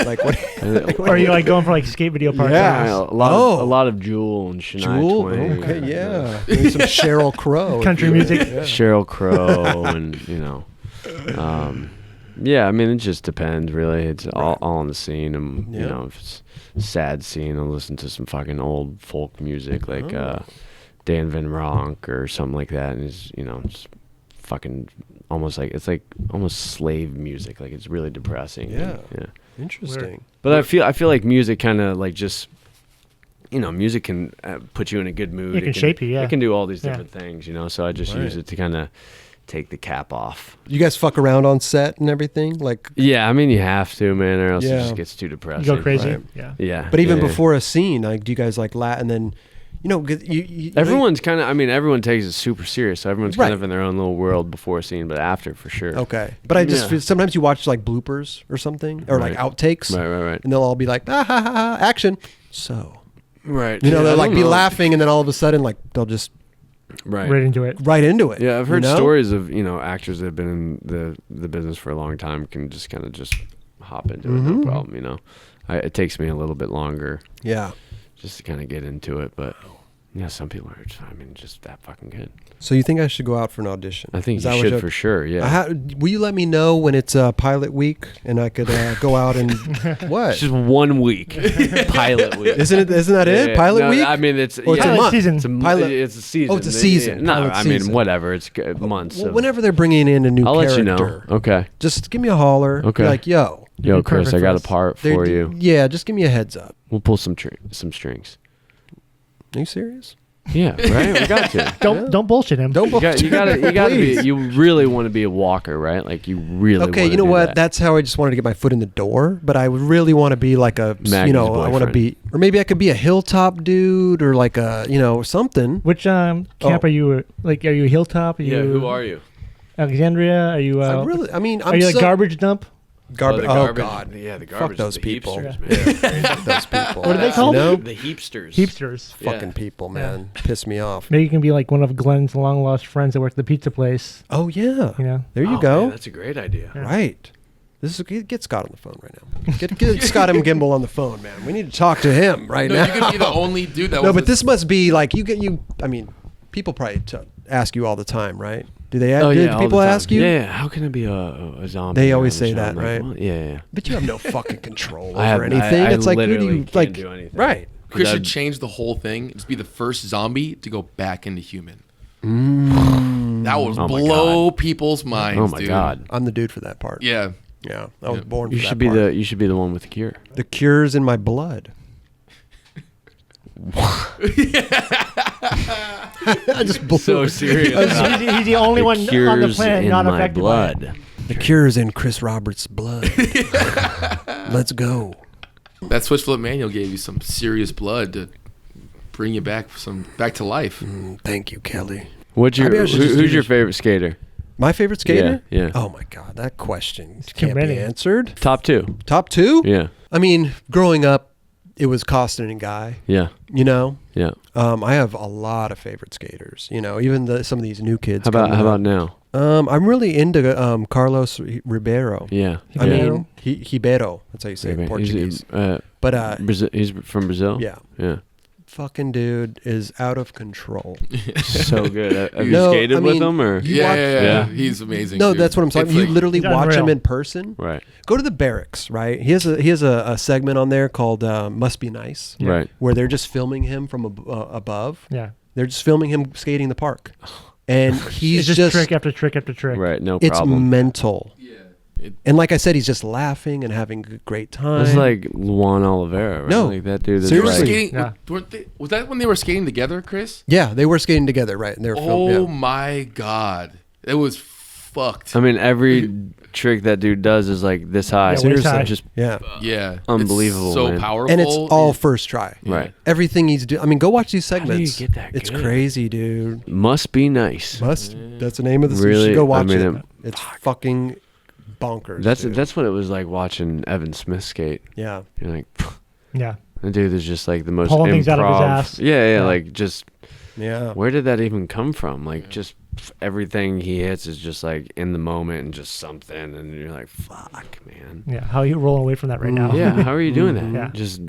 like what? Or are you like going for like skate video parts? Yeah. a Oh. lot of Jewel and Shania Jewel? Twain. Okay, yeah. Maybe some Sheryl Crow. Country music. Sheryl Crow and yeah, I mean it just depends really. It's all on the scene, and Yeah. if it's a sad scene, I'll listen to some fucking old folk music like Oh. Dan Van Ronk or something like that, and it's fucking almost like it's like almost slave music, like it's really depressing. Yeah. Yeah. Interesting. But I feel like music kind of like just music can put you in a good mood. It can shape you, yeah. It can do all these Yeah. different things, So I just Right. use it to kind of take the cap off. You guys fuck around on set and everything, like. Yeah, I mean you have to, man, or else it Yeah. just gets too depressing. You go crazy. Right. Yeah. Yeah. But even yeah. before a scene, like, do you guys like and then, You know, 'cause you Everyone's kind of. I mean, everyone takes it super serious. So everyone's Right. kind of in their own little world before a scene, but after for sure. okay. But I just Yeah. feel, sometimes you watch like bloopers or something, or like Right. outtakes, Right. and they'll all be like, ah, ha, ha, ha, action. So, Right. you know, Yeah, they'll I like don't be know. laughing, and then all of a sudden, like they'll just Right. Right into it. right into it. Yeah, I've you heard know? stories of actors that have been in the business for a long time can just kind of just hop into it, no problem. It takes me a little bit longer Yeah. just to kind of get into it, but yeah, some people are. Just that fucking good. So you think I should go out for an audition? I think Is you that what should for sure. Yeah, Will you let me know when it's pilot week and I could go out and what? it's just 1 week, pilot week. Isn't that it? Yeah, Pilot no, week? I mean, it's Or it's a Pilot month. season. It's a Pilot- It's a season. Oh, it's a season. No, Pilot I mean season. whatever. It's months. Well, of- whenever they're bringing in a new I'll let you character, know. Okay. just give me a holler. Okay. Be like, yo, Yo, be Chris, perfect I for got a us. part they're- for you. Yeah, just give me a heads up. We'll pull some strings. Are you serious? Yeah, right. We got to. Don't bullshit him. Don't You got to Please. be. You really want to be a walker, right? Like you really. Okay, wanna you know do what? That. That's how I just wanted to get my foot in the door. But I would really want to be like a, Maggie's I want to boyfriend. be, or maybe I could be a hilltop dude, or like a, something. Which camp Oh. are you? Like, are you Hilltop? Are you Yeah. Who are you? Alexandria? Are you? I'm are you like garbage dump? Garbage. the Oh, garbage. God. Yeah, the Fuck garbage. those the people. Heapsters, man. Fuck those people. What are they called? You know? The heapsters. Heapsters. Yeah. Fucking people, man. Piss me off. Maybe you can be like one of Glenn's long lost friends that work at the pizza place. Oh, yeah. You know. There you Oh, go. man, that's a great idea. Yeah. Right. Get Scott on the phone right now. Get Scott M. Gimbel on the phone, man. We need to talk to him right No, now. you could be the only dude that No, was but this must be like I mean, people probably ask you all the time, right? Do they? Oh, do yeah, all people the time. ask you? Yeah. How can I be a zombie? They always on say the show? that, I'm like, right? well, yeah. But you have no fucking control over I have- anything. I It's like, who do literally you can't like? do anything. Right. Chris That- should change the whole thing. Just be the first zombie to go back into human. That would Oh my blow people's minds. Oh my dude. god. I'm the dude for that part. Yeah. Yeah. I was Yeah. born for You that should be part. you should be the one with the cure. The cure's in my blood. I just blew So it. serious. He's the only one on the Cure's planet in not my affected by it. blood. The cure's in Chris Roberts' blood. Let's go. That switch flip manual gave you some serious blood to bring you back to life. Thank you, Kelly. What's your Maybe I should just do who's your this. favorite skater? My favorite skater? Yeah. Oh my God, that question too can't many. be answered. Top 2. Top 2? Yeah. I mean, growing up, it was Costin and Guy. Yeah. You know, Yeah. I have a lot of favorite skaters. You know, even some of these new kids. How about coming up. now? I'm really into Carlos Ribeiro. Yeah. I yeah. mean, Ribeiro. That's how you say it in He's, Portuguese. uh, But he's from Brazil. yeah, Yeah. fucking dude is out of control. So good. Have you No, skated I with mean, him or? you Yeah, watch- yeah. Yeah. He's amazing. No, dude. that's what I'm saying. It's You like- literally He's watch him unreal. in person. Right. Go to the barracks, right? He has a segment on there called "Must Be Nice," Yeah. Right. where they're just filming him from above. Yeah. They're just filming him skating the park, and he's It's just trick after trick after trick. Right. No It's problem. mental. Yeah. And like I said, he's just laughing and having a great time. It's like Juan Oliveira, right? No. Like that dude is They were Seriously. like, skating. Yeah. Was that when they were skating together, Chris? Yeah, they were skating together, right? And they were Oh filming. my god, it was fucked. I mean, every trick that dude does is like this high. Yeah, waist high. Just Yeah. Yeah, Unbelievable, It's so man. powerful, And it's all first try. Yeah. right. Everything he's doing. I mean, go watch these do you segments. get that It's good? crazy, dude. Must be nice. That's the name of the. You Really? should go watch I mean, it. It's fucking bonkers. dude. That's what it was like watching Evan Smith skate. Yeah. You're like, Yeah. the dude is just like the most Pulling things out of his improv- ass. Yeah, Yeah. like just Yeah. where did that even come from? Like just everything he hits is just like in the moment and just something, and you're like, fuck, man. Yeah. How are you rolling away from that right now? Yeah, how are you doing that? Yeah. Just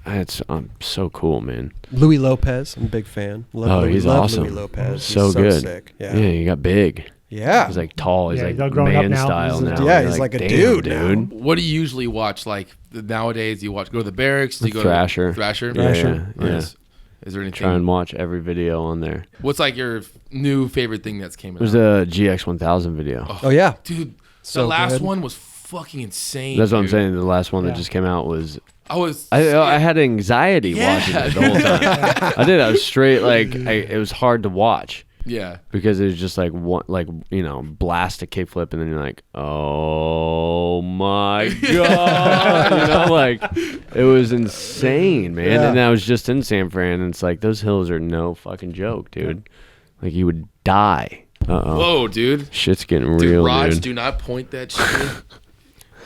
it's so cool, man. Louis Lopez. I'm a big fan. Love Louis, He's love awesome. Louis Lopez. So He's good. Sick. Yeah, Yeah. he got big. Yeah. He's like tall. He's Yeah, like he's all grown up man now. style He's a- now. yeah, You're he's like a damn, dude now. What do you usually watch? Like nowadays, do you watch go to the barracks? Do you go Thrasher. to Thrasher? Yeah, Thrasher. yeah. Nice. Is there anything? Try and watch every video on there. What's like your new favorite thing that's came out? There's a GX1000 video. Oh yeah. Dude, So the last good. one was fucking insane. That's what I'm dude. saying. The last one Yeah. that just came out was. I I had anxiety Yeah. watching it the whole time. I did. I was straight like it was hard to watch. Yeah. because it was just like one, like blast a kickflip, and then you're like, oh my god, like it was insane, man. Yeah. And I was just in San Fran, and it's like those hills are no fucking joke, dude. Like you would die. Whoa, dude. Shit's getting Dude, real, rods, dude. do not point that shit.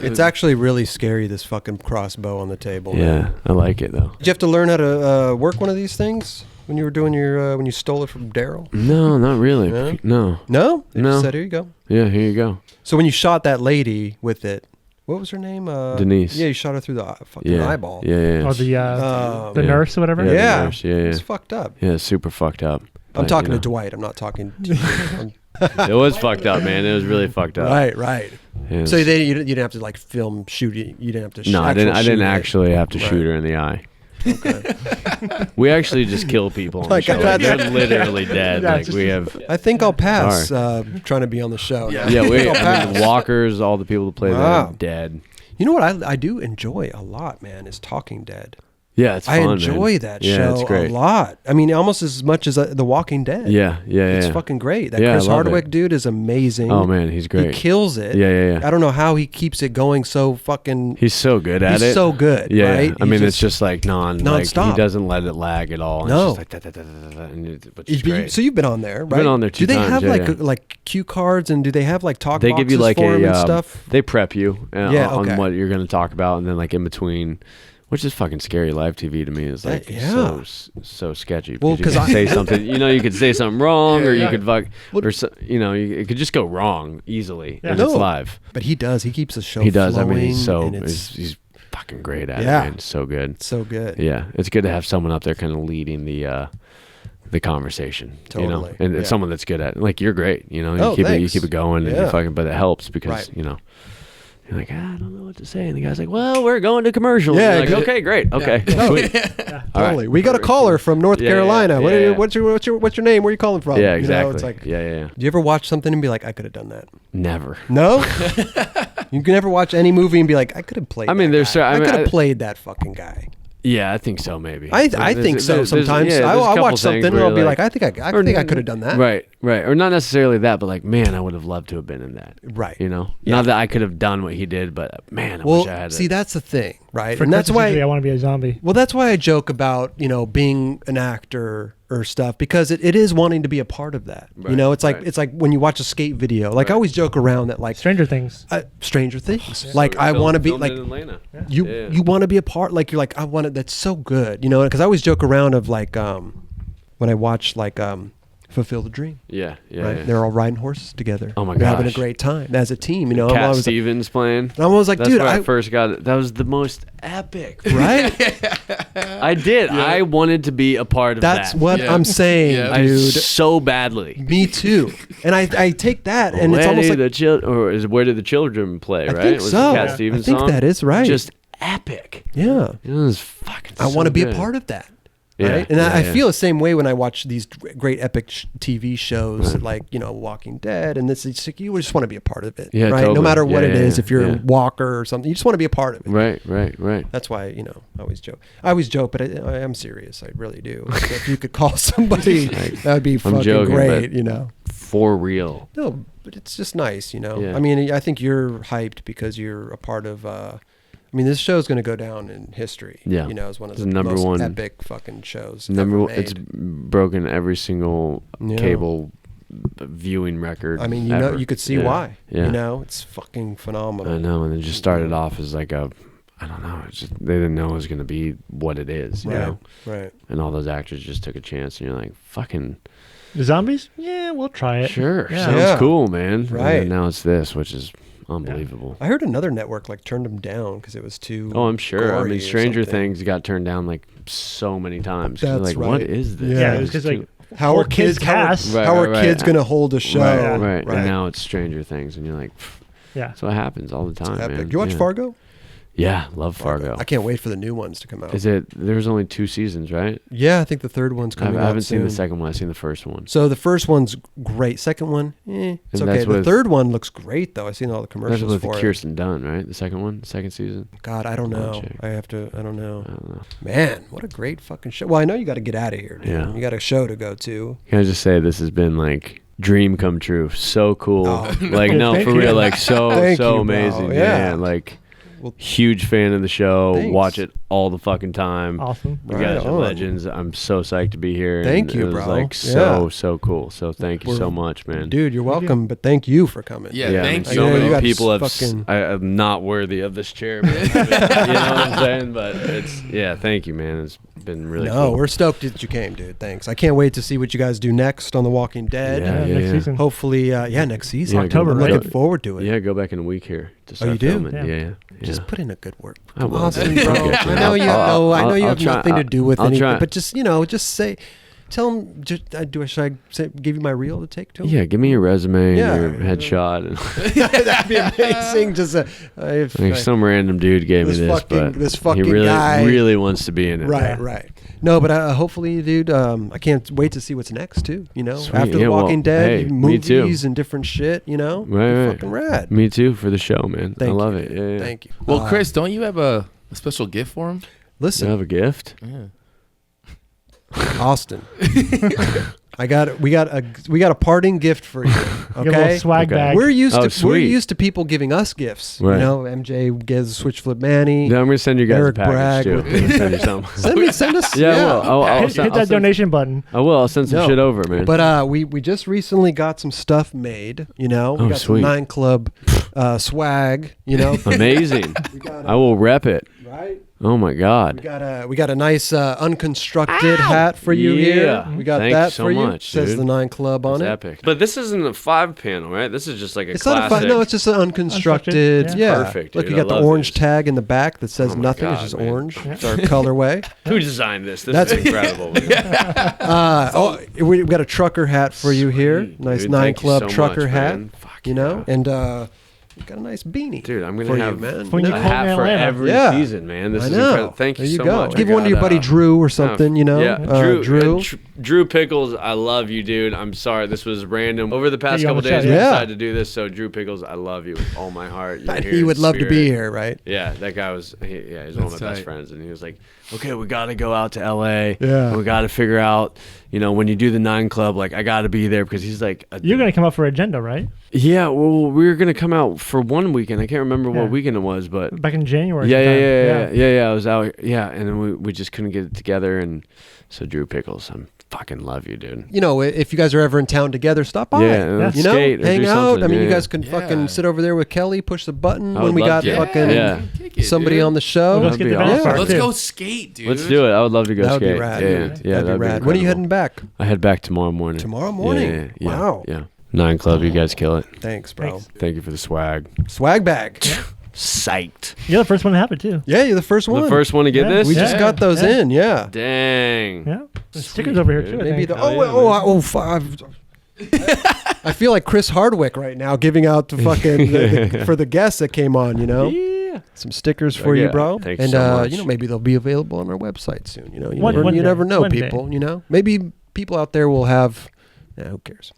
It's actually really scary, this fucking crossbow on the table. Yeah, Man. I like it though. Did you have to learn how to work one of these things when you were doing your when you stole it from Daryl? No, not really. Yeah? No. No? They No. just said, here you go. Yeah, here you go. So when you shot that lady with it, what was her name? Denise. Yeah, you shot her through the fucking Yeah. eyeball. Yeah. Or the Yeah. nurse or whatever. Yeah. Yeah. the nurse, yeah. It's fucked up. Yeah, super fucked up. I'm But, talking you know, to Dwight. I'm not talking to you. It was fucked up, man. It was really fucked up. Right. Yeah, So it's- you didn't have to like film shooting. You didn't have to. No, I didn't shoot it. actually have to Right. shoot her in the eye. Okay. We actually just kill people on Like, the show. I'd Like, rather- they're literally dead. Yeah, Like just- we have. I think I'll pass trying to be on the show. Yeah. Yeah, we. I'll I mean, pass. walkers, all the people who play Wow. there, dead. You know what I do enjoy a lot, man, is Talking Dead. Yeah, it's fun. I enjoy man. that Yeah, show it's great. a lot. I mean, almost as much as The Walking Dead. Yeah. It's fucking great. That Yeah, I Chris love Hardwick it. dude is amazing. Oh man, he's He great. kills it. Yeah. I don't know how he keeps it going so fucking. He's so good at He's it. so good, Yeah, right? I He mean, it's just like Like, nonstop. he doesn't let it lag at all. No. It's just like which is But great. So you've been on there, right? been on there Do 2 they times, have yeah, like yeah. like cue cards, and do they have like talk They boxes give you like for him a and stuff? They prep you Yeah, on okay. what you're going to talk about, and then like in between, which is fucking scary. Live TV to me is like yeah. so sketchy. Well, because 'cause you could say something, you could say something wrong, or you yeah. could fuck, Well- or it could just go wrong easily. Yeah. And it's No. live. But he does. He keeps the show. He does. I mean, he's flowing, and it's he's fucking great at Yeah. it. Man. So good. so good. Yeah, it's good to have someone up there kind of leading the conversation, Totally, and yeah. it's someone that's good at it. Like you're great, you Oh, keep thanks. it going, and Yeah. you're fucking, but it helps because Right. you're like, I don't know what to say, and the guy's like, well, we're going to commercial. Yeah, Yeah, you're like, exa- okay, great, okay, No, sweet. All right. Totally. We got a caller from North Yeah, Carolina. yeah, What's your name? Where are you calling from? Yeah, You exactly. know, it's like, yeah. do you ever watch something and be like, I could have done that? Never. No. You can never watch any movie and be like, I could have played. I mean, that there's guy. I I mean, could have I- played that fucking guy. Yeah, I think so. Maybe. I There's- think so. there's- Sometimes yeah, there's a I couple watch things something and where I'll be you're like, I think I could have done that. Right, or not necessarily that, but like, man, I would have loved to have been in that. Right. Yeah. Yeah. Not that I could have done what he did, but man, I Well, wish I had. see, that's the thing, right? For And that's Christmas usually I why. want to be a zombie. Well, that's why I joke about being an actor or stuff, because it is wanting to be a part of that. Right, It's like right. it's like when you watch a skate video. Like I Right. always joke around that like Stranger Things. Stranger Things. Like I want to be like you want to be a part. Like you're like I want it. That's so good. Because I always joke around of like when I watch like Fulfill the Dream. Yeah. Right? They're all riding horses together. Oh my They're having a gosh. great time as a team. I'm Cat always like, Stevens playing. I'm always like, That's dude, where I I first got it. That was the most epic. right. I did. I wanted to be a part of That's that. what Yeah. I'm saying, Yeah. I dude. so badly. Me too. And I take that, and where it's almost like where did the children play? I Right? think It was so. the Cat I Stevens think song. that is right. Just epic. yeah. It was fucking. I want to be a part of that. Yeah, Right? And yeah, I yeah. feel the same way when I watch these great epic TV shows like, Walking Dead. And it's like, you just want to be a part of it. Yeah, right? No totally. matter what Yeah, it is, yeah, if you're yeah. a walker or something, you just want to be a part of it. Right. That's why, I always joke. But I am serious. I really do. So if you could call somebody, that would be fucking joking, great, but- For real. No, but it's just nice, Yeah. I mean, I think you're hyped because you're a part of. This show's going to go down in history. Yeah. As one of It's the number most one- epic fucking shows. Number ever one, it's made. broken every single Yeah. cable viewing record. I mean, ever. you could see Yeah. why. Yeah. It's fucking phenomenal. I know, and it just started off as like I don't know. It's just they didn't know it was going to be what it is, you Right. know. Right. And all those actors just took a chance, and you're like, fucking The zombies? Yeah, we'll try it. sure, Yeah. sounds Yeah. cool, man. Right. And now it's this, which is unbelievable. I heard another network like turned them down because it was too. Oh, I'm sure. I gory mean, or Stranger something. Things got turned down like so many times. 'Cause That's like, what right. is this? Yeah. Yeah, it was It's because too- How Or are kids cast. Right, How are right, kids right. gonna hold a show? right. Right. And now it's Stranger Things, and you're like, yeah. that's what happens all the time, Epic. man. You watch Yeah. Fargo? Yeah, love Fargo. I can't wait for the new ones to come out. There's only 2 seasons, right? Yeah, I think the third one's coming out I haven't seen the soon. second one. I've seen the first one. So the first one's great. Second one, it's And okay. that's The with- third one looks great though. I've seen all the That's commercials with for it. Kirsten Dunst, right? The second one, second season. God, I don't know. check. I don't know. I don't know. Man, what a great fucking show. Well, I know you got to get out of here, dude. Yeah. You got a show to go to. Can I just say this has been like dream come true. So cool. Oh. Like no, Thank for you. real. Like so Thank so you, bro. amazing. Yeah. Like Well, huge fan of the show. thanks. Watch it all the fucking time. Awesome. You Right guys are on. legends. I'm so psyched to be here. Thank and you, it was bro. like Yeah. so cool. So thank you so much, man. dude, you're welcome, but thank you for coming. Yeah, Yeah, thank I you. mean, so Yeah, you many got people have. fucking- I'm not worthy of this chair. But, you know what I'm saying? But it's thank you, man. It's been really No, cool. we're stoked that you came, dude. Thanks. I can't wait to see what you guys do next on The Walking Dead. Yeah, Next season. Hopefully, next season. Yeah, October, I'm right? looking forward to it. Yeah, go back in a week here to start you do? filming. Yeah. Yeah. Just put in a good work. I will. Austin, I'll bro. get you. I know you have I know you I'll have try- nothing to do with I'll anything, try. but just just say, tell them. Should I give you my reel to take to him? Yeah, give me your resume Yeah. and your headshot. And That'd be amazing. Just if, like some random dude gave me This this, fucking- but this he fucking really, guy- really wants to be in it. right, right. No, but hopefully, dude. I can't wait to see what's next too. Sweet. After Yeah, The well, Walking Dead, hey, me too. movies and different shit. Right, Be right. fucking rad. Me too for the show, man. Thank I love you, it. dude. Yeah. Thank you. Well, Chris, don't you have a special gift for him? Do you Listen, have a gift? Yeah. Austin. we got a parting gift for you. You got a little Okay. swag Okay. bag. We're used Oh, to sweet. people giving us gifts. Right. MJ gives Switch Flip Manny. Yeah, I'm gonna send you guys Eric a package Bragg too. with I'm gonna send you something. Send us. Yeah, I will. I'll hit, send- hit I'll that send- donation button. I will. I'll send some No. shit over, man. But we just recently got some stuff made. We Oh, got sweet. some 9 Club swag. Amazing. We got I will rep it. right. Oh my God. We got a nice unconstructed hat for you here. Yeah. We got Thank that you so for you. much, Says dude. the 9 Club on It's it. epic. But this isn't a 5-panel, right? This is just like a It's not classic. a no, it's just an unconstructed. Unconstructed, Yeah, Perfect, Look, dude. you got I the love orange these. tag in the back that says Oh my nothing. It's God, just man. orange. It's our colorway. Who designed this? This That's- is incredible. Man. We got a trucker hat for you here. Sweet, Nice dude. 9 Thank you Club so trucker much, hat. man. Fuck You know, yeah. and we got a nice beanie. Dude, I'm gonna for have you, man. When You you know? a call hat me for Atlanta. every Yeah. season, man. This I is know. incredible. Thank you There you so go. much. Give I one to your got, buddy Drew or something. Yeah, Drew. Drew Pickles, I love you, dude. I'm sorry, this was random. Over the past you on couple the days, show, we yeah. decided to do this. So, Drew Pickles, I love you with all my heart. You're here He in would love to be spirit. here, right? Yeah, that guy was. He's one of my That's best tight. friends, and he was like, "Okay, we got to go out to LA. Yeah. we got to figure out, when you do the 9 Club, like I got to be there because he's like, You're going to come up for Agenda, right? yeah. Well, we were gonna come out for one weekend. I can't remember Yeah. what weekend it was, but Back in January. yeah, sometime. yeah. I was out, and then we just couldn't get it together, and so Drew Pickles, I fucking love you, dude. If you guys are ever in town together, stop by. Yeah, hang skate or do out. something, I mean, you yeah. guys can Yeah. fucking sit over there with Kelly, push the button I when would we love got to. fucking Yeah. Kick it, somebody dude. on the show. Let's That'd get be the balance awesome. part, Let's too. go skate, dude. Let's do it. I would love to go That would be skate. rad, yeah, dude. yeah, That'd be that'd be rad. When are you incredible. heading back? I head back tomorrow morning. Tomorrow morning? Yeah. Wow. Yeah. 9 Club, you guys kill it. Thanks, bro. Thanks. Thank you for the swag. Swag bag. Psyched. You're the first one to have it, too. Yeah, you're the first one. The first one to get Yeah. this? We just Yeah. got those Yeah. in. Yeah. Dang. Yeah. There's stickers over here, too. I Maybe think. the Hell I feel like Chris Hardwick right now giving out the fucking for the guests that came on. Yeah. Some stickers for Yeah. you, bro. Thanks and so much. maybe they'll be available on our website soon. You One day. never know, One day. people. Maybe people out there will have. Yeah, who cares?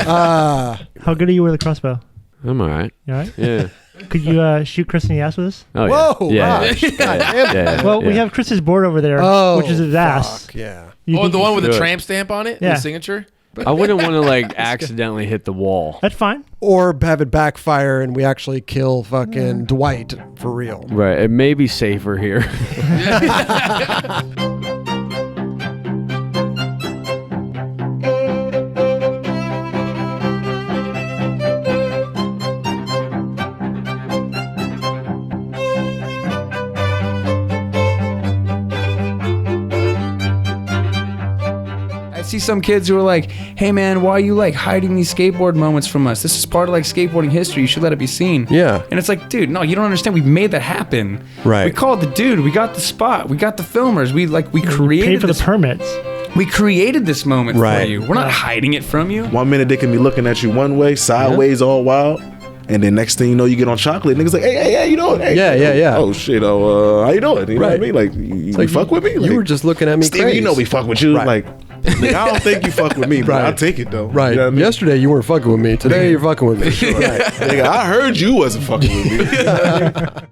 How good are you with a crossbow? I'm all right. You all right? Yeah. Could you shoot Chris in the ass with us? Oh, Whoa, yeah. Raj. Yeah. God Yeah. damn it. Yeah. Well, we Yeah. have Chris's board over there, Oh, which is his ass. fuck, yeah. You Oh, think the you one with should the do it. tramp stamp on it? Yeah. The signature? I wouldn't want to accidentally hit the wall. That's fine. Or have it backfire and we actually kill fucking Dwight for real. Right. It may be safer here. I see some kids who are like, hey man, why are you hiding these skateboard moments from us? This is part of skateboarding history. You should let it be seen. Yeah. And it's like, dude, no, you don't understand. We made that happen. Right. We called the dude. We got the spot. We got the filmers. We created Paid for the this. permits. We created this moment Right. for you. We're not hiding it from you. 1 minute they can be looking at you one way, sideways, all wild. And then next thing you know, you get on chocolate. Niggas like, hey, you know, hey. Yeah. Oh shit, how you doing? You know what I mean? Like, you fuck with me? You Like, were just looking at me Stevie, crazy. you know we fuck with you. Right. Like, nigga, I don't think you fuck with me, but Right. I'll take it though. Right. You know what I mean? Yesterday you weren't fucking with me. Today you're fucking with me. Right. Nigga, I heard you wasn't fucking with me.